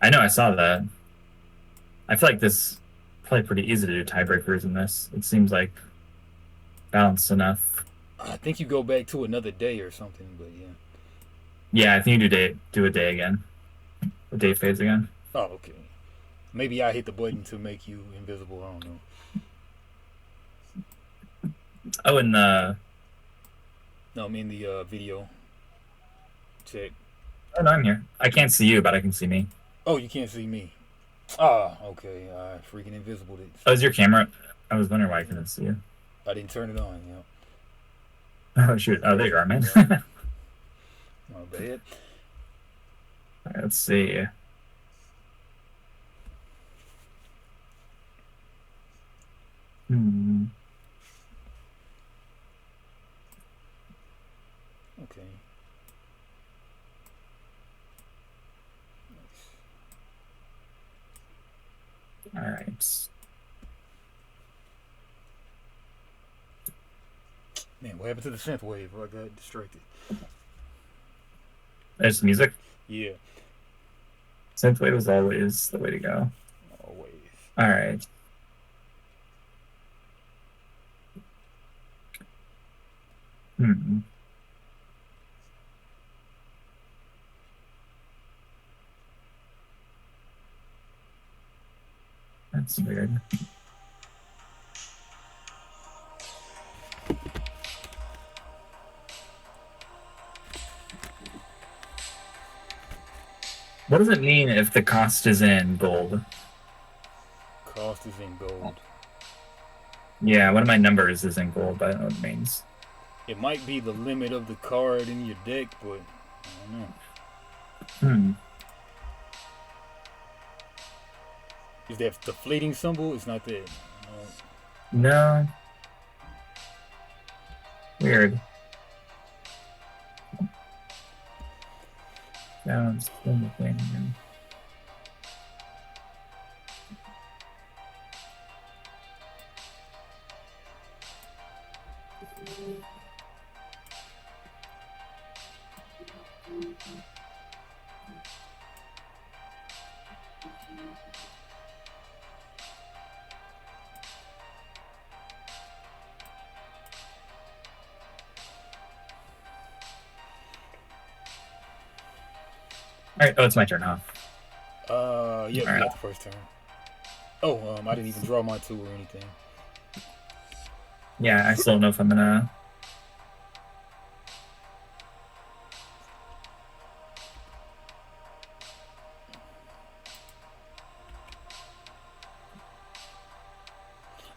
I know, I saw that. I feel like this probably pretty easy to do tiebreakers in this. It seems like balanced enough. I think you go back to another day or something, but yeah. Yeah, I think you do a day again. A day phase again. Oh, okay. Maybe I hit the button to make you invisible. I don't know. Oh, and No, I'm in the video. Check. oh no, I'm here. I can't see you, but I can see me. Oh, you can't see me. Ah, okay. I freaking invisible it. Oh, is your camera? I was wondering why I couldn't see you. I didn't turn it on. Yeah. Oh shoot! Oh, there you are, man. Yeah. My bad. All right, let's see. Hmm. Okay. All right. Man, what happened to the synth wave? I got distracted. There's music. Yeah. Synthwave is always the way to go. Always. All right. Hmm. That's weird. What does it mean if the cost is in gold? Cost is in gold. Yeah, one of my numbers is in gold, but I don't know what it means. It might be the limit of the card in your deck, but I don't know. Hmm. Is that the fleeting symbol? It's not that. No. Weird. Sounds thing. All right. Oh, it's my turn, huh? Yeah, you Alright. got the first turn. Oh, I didn't even draw my 2 or anything. Yeah, I still don't know if I'm gonna.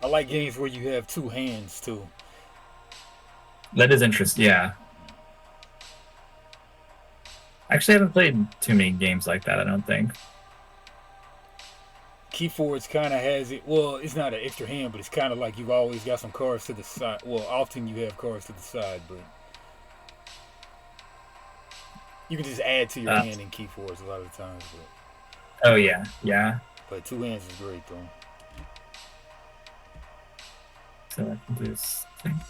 I like games where you have two hands too. That is interesting. Yeah. Actually, I haven't played too many games like that, I don't think. Keyforge kind of has it. Well, it's not an extra hand, but it's kind of like you've always got some cards to the side. Well, often you have cards to the side, but you can just add to your hand in Keyforge a lot of the times. Oh, yeah. Yeah. But two hands is great, though. So I can do this thing.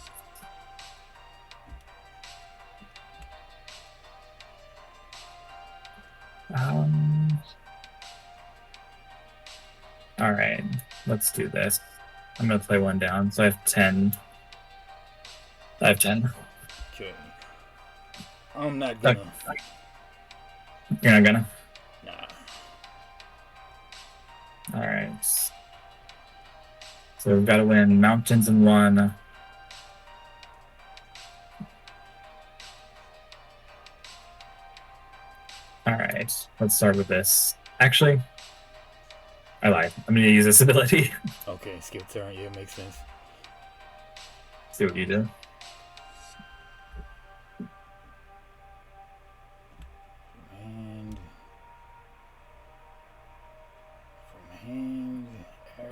All right, let's do this. I'm gonna play one down. So I have 10. I have 10. Okay. I'm not gonna. You're not gonna? Nah. All right. So we've got to win mountains in one. All right, let's start with this. Actually, I lied. I'm going to use this ability. Okay, skip turn. Yeah, makes sense. See what you do. And from hand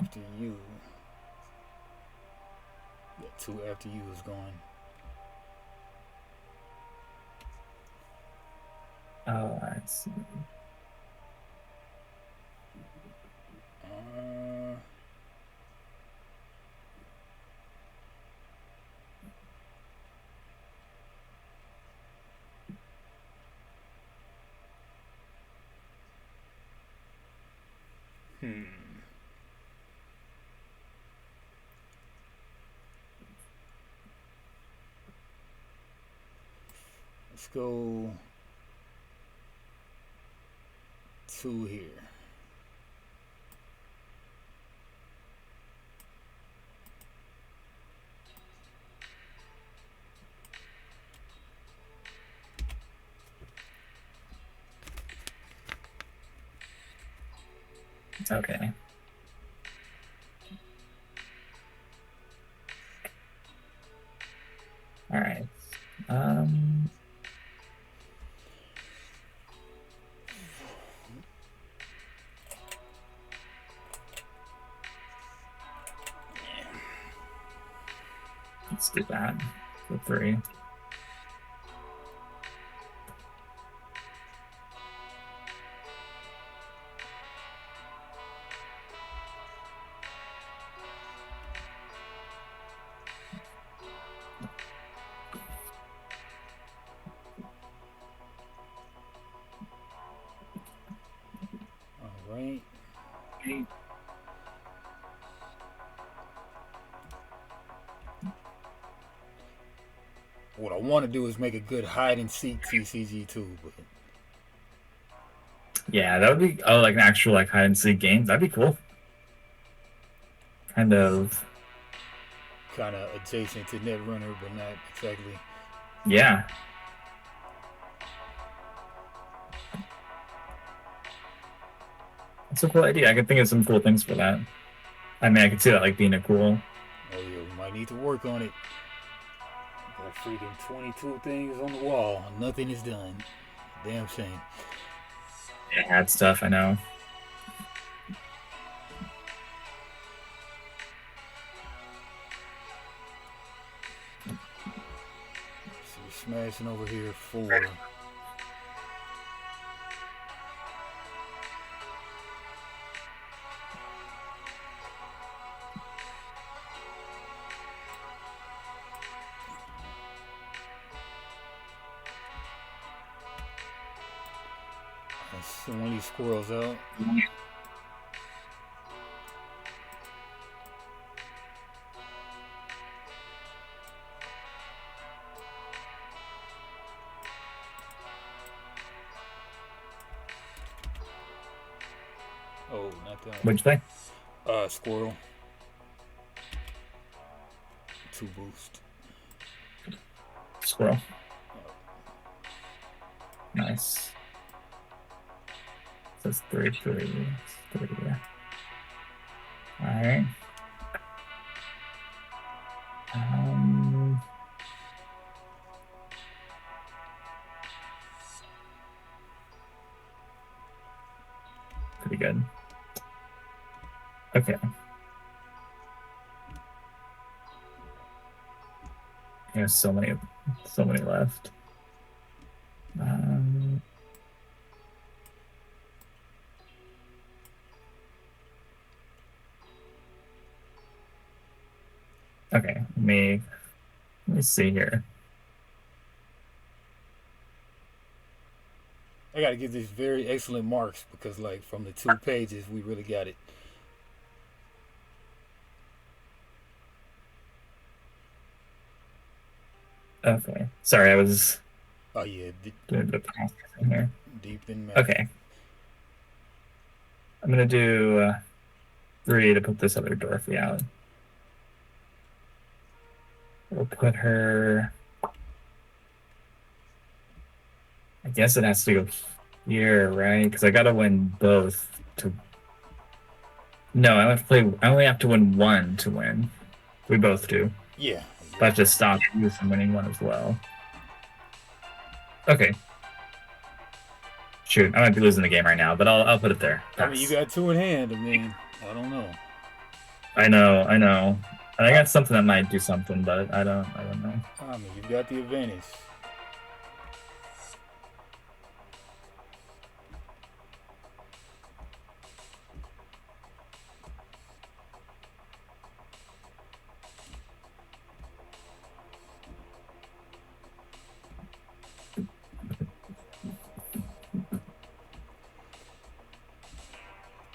after you. Yeah, two after you is going. Oh, I see. Let's go two here. Okay. All right. Let's do that for 3. All right. What I want to do is make a good hide and seek TCG too, but Yeah, that would be like an actual like hide and seek game. That'd be cool. Kind of adjacent to Netrunner, but not exactly. Yeah. That's a cool idea. I could think of some cool things for that. I mean, I could see that like being a cool. Oh yeah, we might need to work on it. Got freaking 22 things on the wall. Nothing is done. Damn shame. Yeah, add stuff. I know. So we're smashing over here 4. Let's see one of these squirrels out. Oh, not that one. What'd you say? Squirrel. 2 boost. Squirrel. Nice. So it's 3, 3, 3. All right. pretty good. Okay. There's so many left. Okay, let me see here. I gotta give these very excellent marks because, like, from the 2 pages, we really got it. Okay, sorry, I was Oh yeah, doing a bit of processing here. deep in math. Okay, I'm gonna do 3 to put this other Dorothy out. We'll put her. I guess it has to go here, right? Because I gotta win both to. No, I have to play. I only have to win 1 to win. We both do. Yeah. But I have to stop you from winning 1 as well. Okay. Shoot, I might be losing the game right now, but I'll put it there. I mean, you got 2 in hand. I mean, I don't know. I know. And I got something that might do something, but I don't know. I mean, you've got the advantage.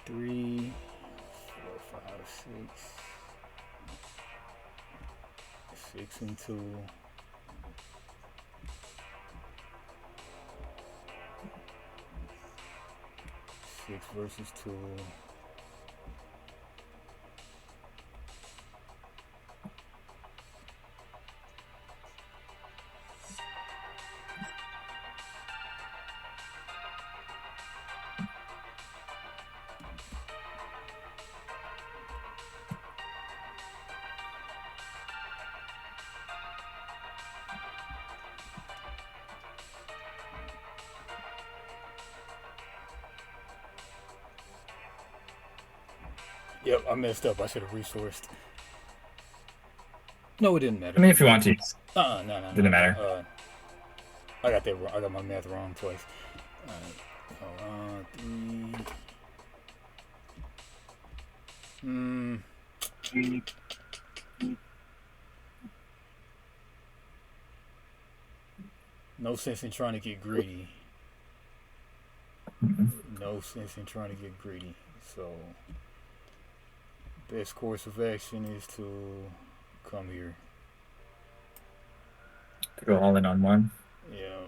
Three, 4, 5, 6. 6 and 2. 6 versus 2. Yep, I messed up. I should have resourced. No, it didn't matter. I mean, if you want to. No. Didn't matter. I got that wrong. I got my math wrong twice. Alright. 3. No sense in trying to get greedy. No sense in trying to get greedy. So, best course of action is to come here. Go all in on 1. Yeah.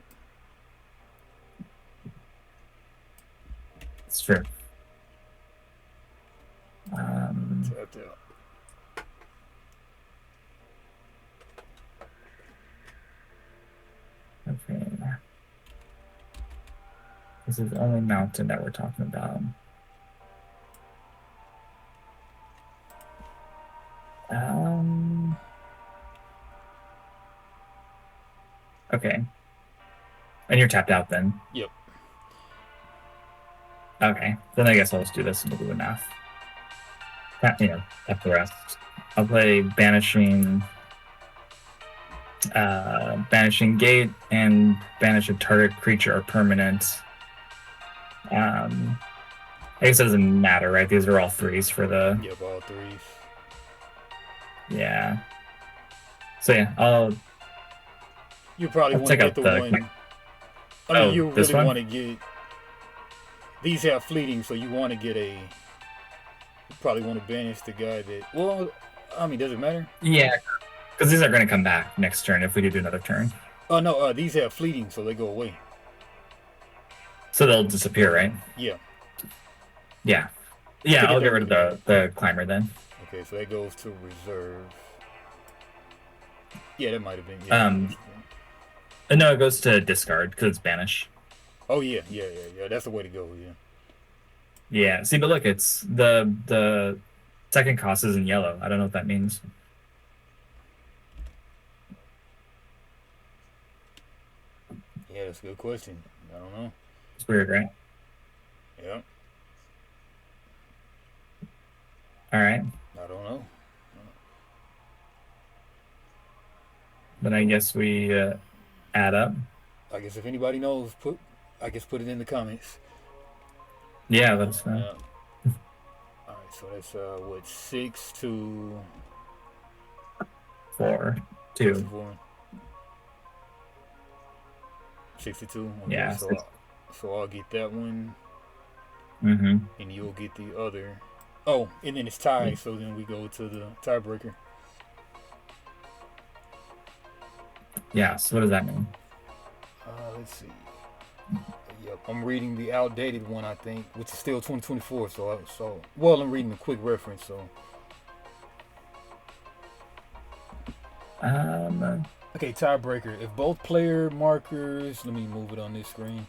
It's true. Tapped out. Okay. This is the only mountain that we're talking about. Okay. And you're tapped out then? Yep. Okay. Then I guess I'll just do this and we'll do the math. Tap the rest. I'll play Banishing Gate and banish a target creature or permanent. I guess it doesn't matter, right? These are all 3s for the... Yep, all 3s. Yeah. So yeah, You probably want to get the one. I mean, you really want to get. These have fleeting, so you want to get a. You probably want to banish the guy that. Well, I mean, does it matter? Yeah, because these are going to come back next turn if we do another turn. Oh no, these have fleeting, so they go away. So they'll disappear, right? Yeah. Yeah. Yeah, I'll get rid of the climber then. Okay, so that goes to reserve. Yeah, that might have been. Yeah, no, it goes to discard because it's banish. Oh yeah. That's the way to go. Yeah. Yeah. See, but look, it's the second cost is in yellow. I don't know what that means. Yeah, that's a good question. I don't know. It's weird, right? Yeah. then I guess we add up. I guess if anybody knows, put it in the comments. Yeah, that's fine. All right, so that's what 4, 6 to 2. 4, 62. Okay, Yeah. so I'll get that one, Mm-hmm. and you'll get the other. Oh, and then it's tied. So then we go to the tiebreaker. Yeah. So what does that mean? Let's see. Yep, I'm reading the outdated one, I think, which is still 2024. Well, I'm reading a quick reference. So okay, tiebreaker. If both player markers, let me move it on this screen.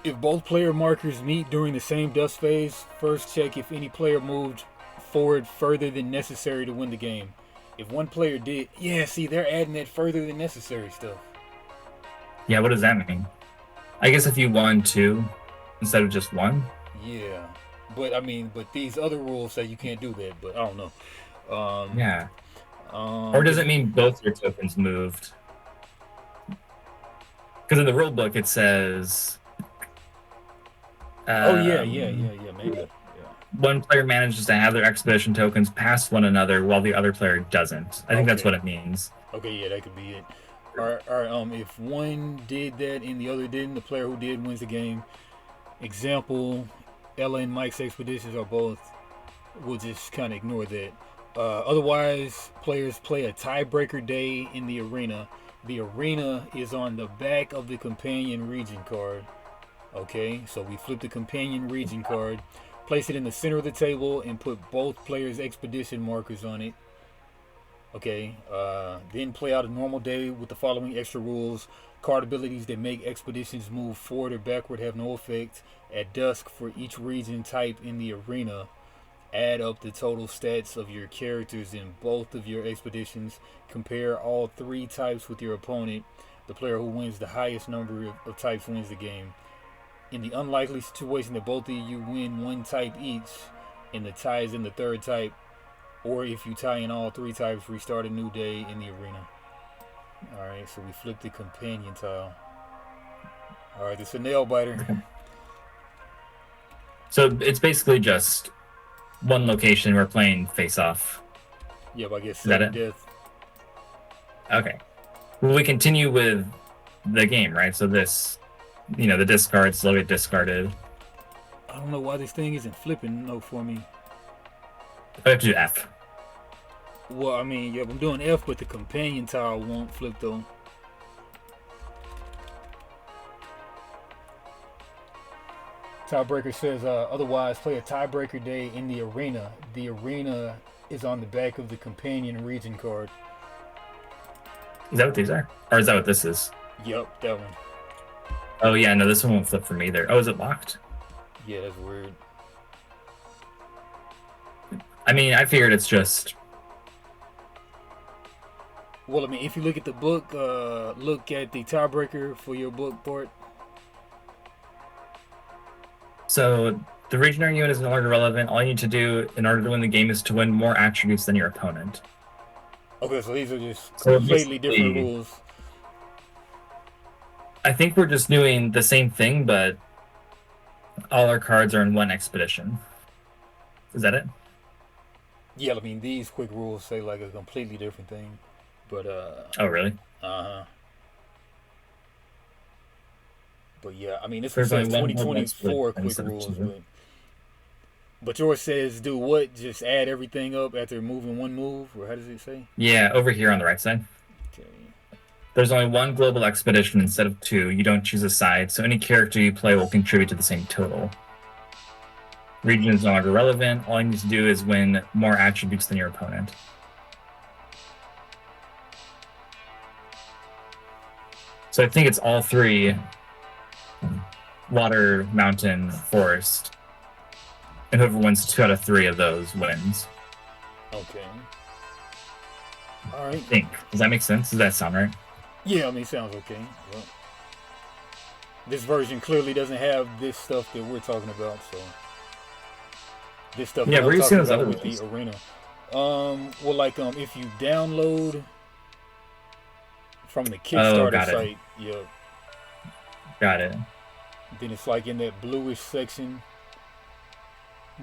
If both player markers meet during the same dust phase, first check if any player moved forward further than necessary to win the game. If one player did, yeah, see, they're adding that further than necessary stuff. Yeah. What does that mean? I guess if you won 2 instead of just 1. Yeah, but these other rules say you can't do that. But I don't know. Yeah. Or does it mean both your tokens moved? Because in the rule book it says. Maybe. Yeah. One player manages to have their expedition tokens past one another while the other player doesn't. I think that's what it means. Okay, yeah, that could be it. All right. If one did that and the other didn't, the player who did wins the game. Example: Ella and Mike's expeditions are both. We'll just kind of ignore that. Otherwise, players play a tiebreaker day in the arena. The arena is on the back of the companion region card. Okay, so we flip the companion region card, place it in the center of the table, and put both players' expedition markers on it. Okay, then play out a normal day with the following extra rules. Card abilities that make expeditions move forward or backward have no effect. At dusk, for each region type in the arena, add up the total stats of your characters in both of your expeditions. Compare all 3 types with your opponent. The player who wins the highest number of types wins the game. In the unlikely situation that both of you win 1 type each, and the tie is in the 3rd type, or if you tie in all 3 types, restart a new day in the arena. Alright, so we flip the companion tile. Alright, it's a nail biter. So it's basically just one location we're playing face off. Yep, I guess is that it? Death. Okay. Well, we continue with the game, right? So this, the discards will get discarded. I don't know why this thing isn't flipping for me. I have to do F. Well, I'm doing F, but the companion tile won't flip though. Tiebreaker says, otherwise play a tiebreaker day in the arena. The arena is on the back of the companion region card. Is that what these are? Or is that what this is? Yep, that one. Oh yeah, no, this one won't flip from either. Oh, is it locked? Yeah, that's weird. I figured it's just... Well, if you look at the book, look at the tiebreaker for your book part. So the regional unit is no longer relevant. All you need to do in order to win the game is to win more attributes than your opponent. Okay, so these are just completely different rules. I think we're just doing the same thing, but all our cards are in 1 expedition. Is that it? Yeah, these quick rules say like a completely different thing. But oh really? But yeah, this one says 2024 quick rules, but yours says do what? Just add everything up after moving 1 move, or how does it say? Yeah, over here on the right side. Okay. There's only 1 global expedition instead of 2. You don't choose a side, so any character you play will contribute to the same total. Region is no longer relevant. All you need to do is win more attributes than your opponent. So I think it's all 3: water, mountain, forest. And whoever wins 2 out of 3 of those wins. Okay. All right. I think. Does that make sense? Does that sound right? Yeah, it sounds okay. Well, this version clearly doesn't have this stuff that we're talking about, so this stuff. Yeah, we're using those other with the arena. If you download from the Oh, Kickstarter got it. site. Yep. Got it. Then it's like in that bluish section,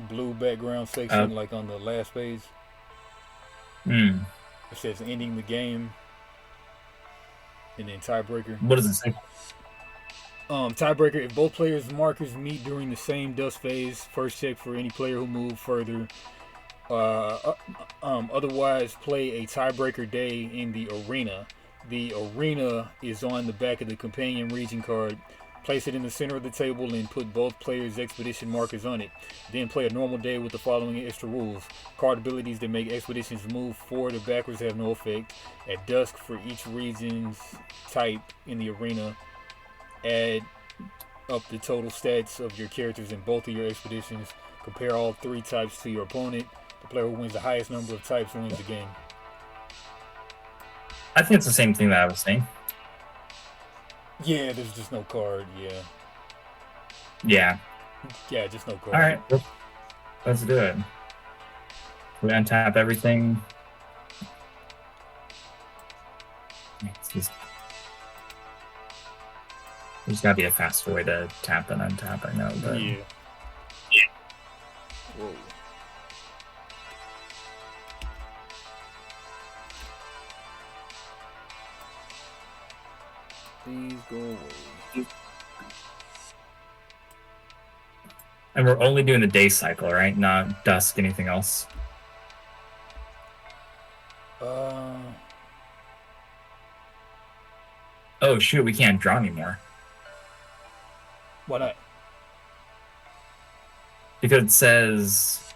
blue background Uh, section, like on the last page. hmm. It says ending the game, and then tiebreaker. What does it say? Tiebreaker. If both players' markers meet during the same dust phase, first check for any player who moved further. Otherwise, play a tiebreaker day in the arena. The arena is on the back of the companion region card. Place it in the center of the table and put both players' expedition markers on it. Then play a normal day with the following extra rules. Card abilities that make expeditions move forward or backwards have no effect. At dusk, for each region's type in the arena, add up the total stats of your characters in both of your expeditions. Compare all three types to your opponent. The player who wins the highest number of types wins the game. I think it's the same thing that I was saying. Yeah, there's just no card. Yeah. Yeah. Yeah, just no card. All right. Let's do it. We untap everything. There's got to be a faster way to tap and untap, I know, but... Yeah. Whoa. Please go away. And we're only doing the day cycle, right? Not dusk, anything else? Oh, shoot, we can't draw anymore. Why not? Because it says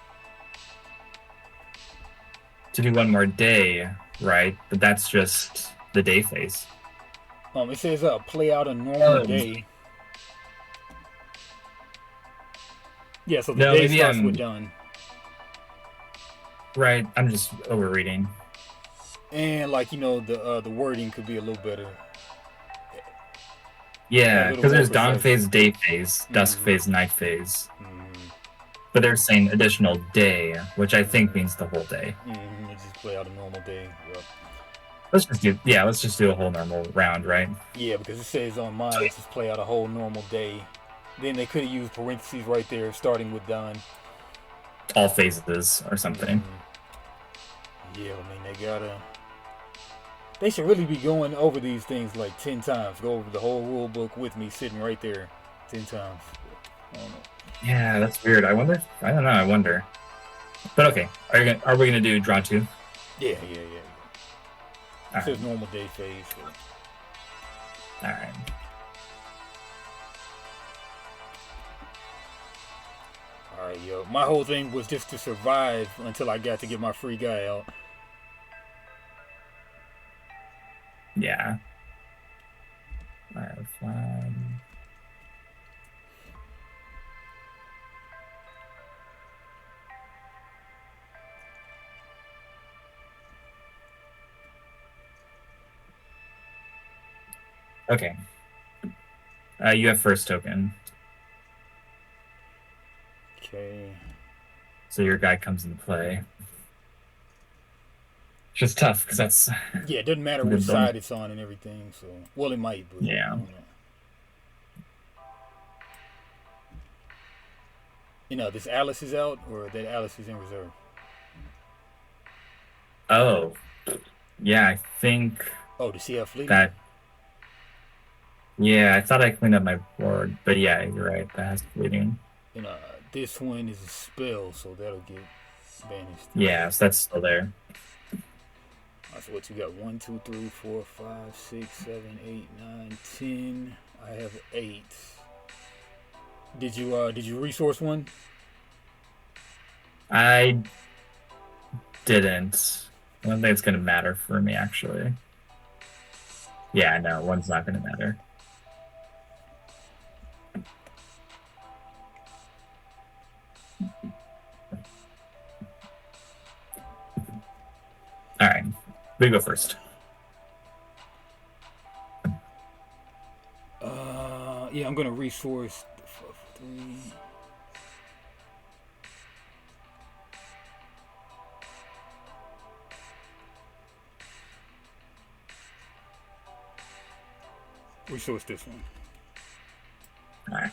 to do one more day, right? But that's just the day phase. It says play out a normal day. Yeah, so the No, day maybe starts with done. Right, I'm just overreading. And like the wording could be a little better. Yeah, because there's dawn precise. phase, day phase, dusk phase, night phase. Mm-hmm. But they're saying additional day, which I think means the whole day. Mm-hmm. Just play out a normal day. Yep. Let's just do a whole normal round, right? Yeah, because it says on mine, it's just play out a whole normal day. Then they could have used parentheses right there, starting with done. All phases or something. Mm-hmm. Yeah, I mean they should really be going over these things like 10 times. Go over the whole rule book with me, sitting right there, 10 times. I don't know. Yeah, that's weird. I wonder. I don't know. I wonder. But okay, are we gonna do draw 2? Yeah. It All says right. normal day phase. So. All right. All right, yo. My whole thing was just to survive until I got to get my free guy out. Yeah. All right. Fine. Okay. You have first token. Okay. So your guy comes into play. Which is tough, because that's... Yeah, it doesn't matter which side it's on and everything, so... Well, it might, but... Yeah. I don't know. This Alice is out, or that Alice is in reserve? Oh. Yeah, I think... Oh, does she have fleet? That... Yeah, I thought I cleaned up my board, but yeah, you're right. That has fleeting. This one is a spell, so that'll get banished. Yeah, so that's still there. So what you got? 1, 2, 3, 4, 5, 6, 7, 8, 9, 10. I have 8. Did you resource one? I didn't. I don't think it's gonna matter for me, actually. Yeah, no, one's not gonna matter. All right, we go first. Yeah, I'm gonna resource 3. Resource this one. All right.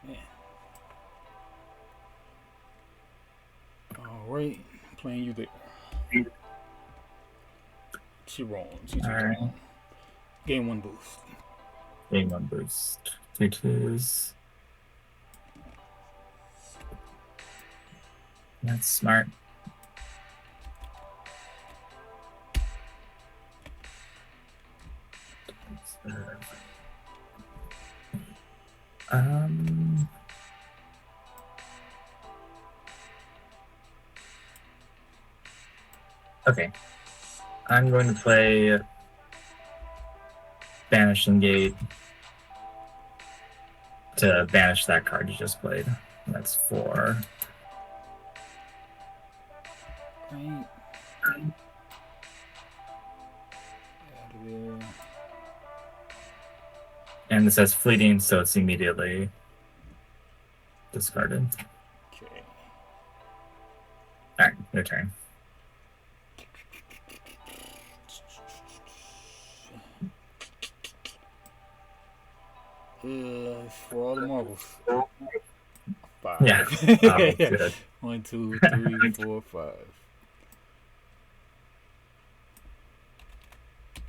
Yeah. All right, playing you there. She wrong. She too All right. wrong. Game 1 boost. Game 1 boost. 2 twos. That's smart. Um. Okay. I'm going to play Banishing Gate to banish that card you just played. That's 4. Right. Out of there. And this has fleeting, so it's immediately discarded. Okay. Alright, your turn. For all the marbles. 5. Yeah. Oh, good. 1, 2, 3, 4, 5.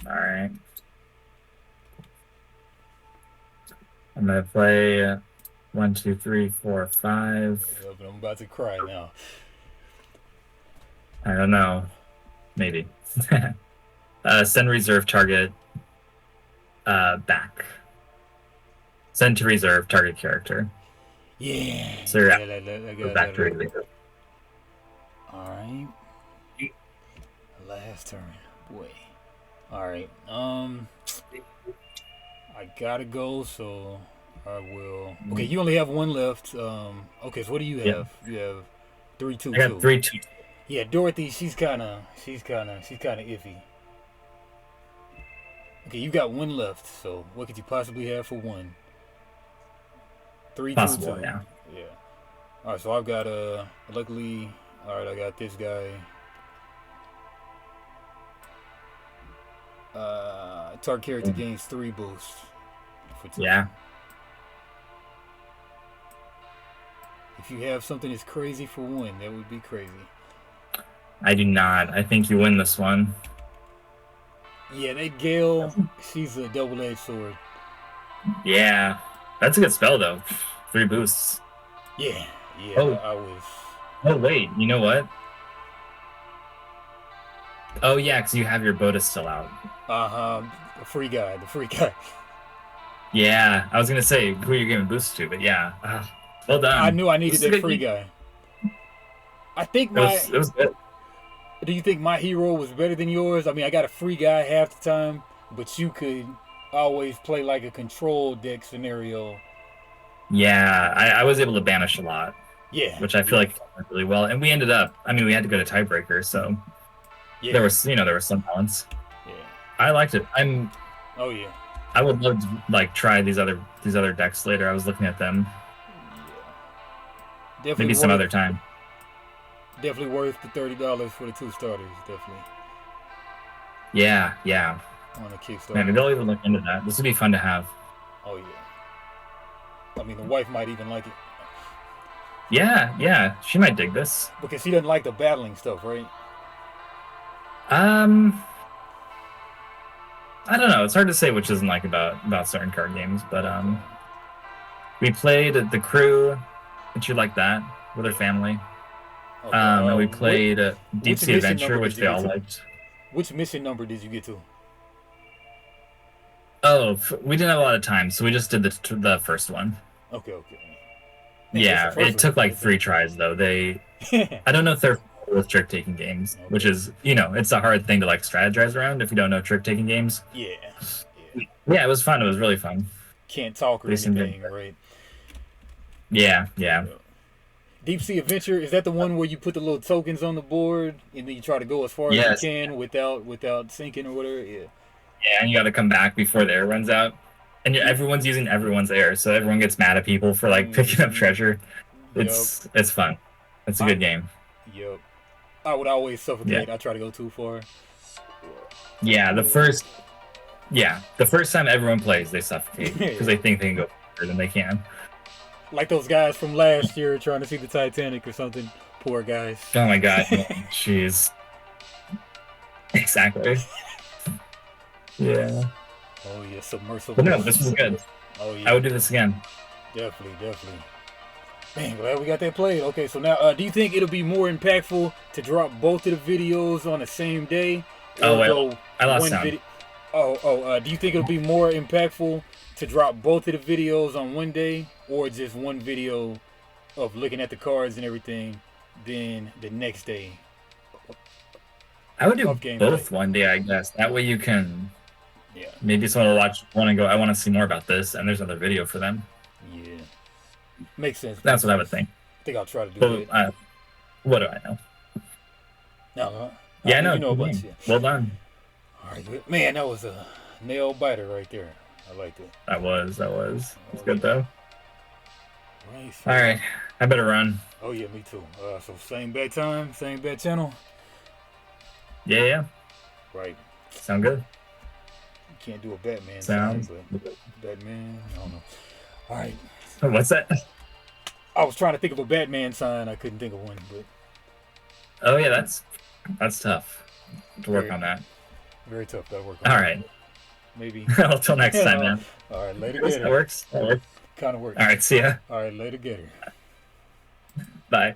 Alright. I'm going to play 1, 2, 3, 4, 5. Yeah, but I'm about to cry now. I don't know. Maybe. Send reserve target back. Send to reserve target character. Yeah. So you're I go got back to that. reserve. Alright. Last turn. Boy. Alright. I gotta go, so I will. Okay, you only have 1 left. Okay, so what do you have? Yeah. You have 3, 2, I got 2. 3, 2. Yeah, Dorothy, she's kinda iffy. Okay, you got 1 left, so what could you possibly have for 1? 3, 2, Possible, 2. yeah. Yeah. Alright, so I've got luckily, alright, I got this guy. Target character gains 3 boosts for 2. Yeah. If you have something that's crazy for 1, that would be crazy. I do not. I think you win this one. Yeah, that Gale, she's a double-edged sword. Yeah. That's a good spell, though. 3 boosts. Yeah, Oh. I was. Oh, wait. You know what? Oh, yeah, because you have your Boda still out. The free guy. Yeah. I was going to say who you're giving boosts to, but yeah. Well done. I knew I needed This is a that good free game. guy. I think It was good. Do you think my hero was better than yours? I mean, I got a free guy half the time, but you could always play like a control deck scenario. Yeah, I was able to banish a lot, Yeah. which I feel like went really well. And we ended up, I mean, we had to go to tiebreaker, so Yeah. there was some balance. Yeah. I liked it. Oh yeah. I would love to like try these other decks later. I was looking at them. Yeah. Definitely Maybe some worth, other time. Definitely worth the $30 for the 2 starters. Definitely Yeah. on a Kickstarter. Man, maybe I'll even look into that. This would be fun to have. Oh yeah. I mean, the wife might even like it Yeah. She might dig this. because she doesn't like the battling stuff, right? I don't know. It's hard to say which isn't like about certain card games, but we played the crew, and she liked that with her family. Okay. And we played Deep which Sea mission Adventure, number which did they you all get to? liked. Which mission number did you get to? Oh, we didn't have a lot of time, so we just did the first one. Okay. Yeah, the first it took one. like 3 tries though. I don't know if they're with trick-taking games, which is, it's a hard thing to like strategize around if you don't know trick-taking games. Yeah. Yeah, it was fun. It was really fun. Can't talk or They seemed anything, good. right? Yeah, yeah. Deep Sea Adventure, is that the one where you put the little tokens on the board and then you try to go as far as you Yes. can without sinking or whatever? Yeah. Yeah, and you got to come back before the air runs out. And everyone's using everyone's air, so everyone gets mad at people for like picking up treasure. Yep. It's fun. It's a good game. Yep. I would always Yeah. suffocate. I try to go too far. Yeah, the first time everyone plays, they suffocate because they think they can go further than they can. Like those guys from last year trying to see the Titanic or something. Poor guys. Oh my god, jeez. Exactly. Yeah. Oh yeah, submersible. But no, this was good. Oh yeah. I would do this again. Definitely. Man, glad we got that played. Okay, so now, do you think it'll be more impactful to drop both of the videos on the same day? Oh, wait, go I lost one sound. Do you think it'll be more impactful to drop both of the videos on one day, or just one video of looking at the cards and everything, then the next day? I would do Of gameplay. both one day, I guess. That way you can Yeah. maybe someone will watch one and go, I want to see more about this, and there's another video for them. Yeah. Makes sense. That's what I would think. I think I'll try to do But, it. what do I know? No, Yeah, I know. You know a good bunch. game. Yeah. All right. All right, good. Man, that was a nail biter right there. I liked it. That was. It's good though. Right. All right, I better run. Oh yeah, me too. So same bad time, same bad channel. Yeah. Right. Sound good. You can't do a Batman Sounds. sign, but Batman. I don't know. All right. What's that? I was trying to think of a Batman sign. I couldn't think of one, but Oh yeah, that's tough to work on that. very tough. Gotta work on All it. right. Maybe. Well, till next time, man. All right, later, That getter. works. Kind of works. All right, see ya. All right, later, getter. Bye.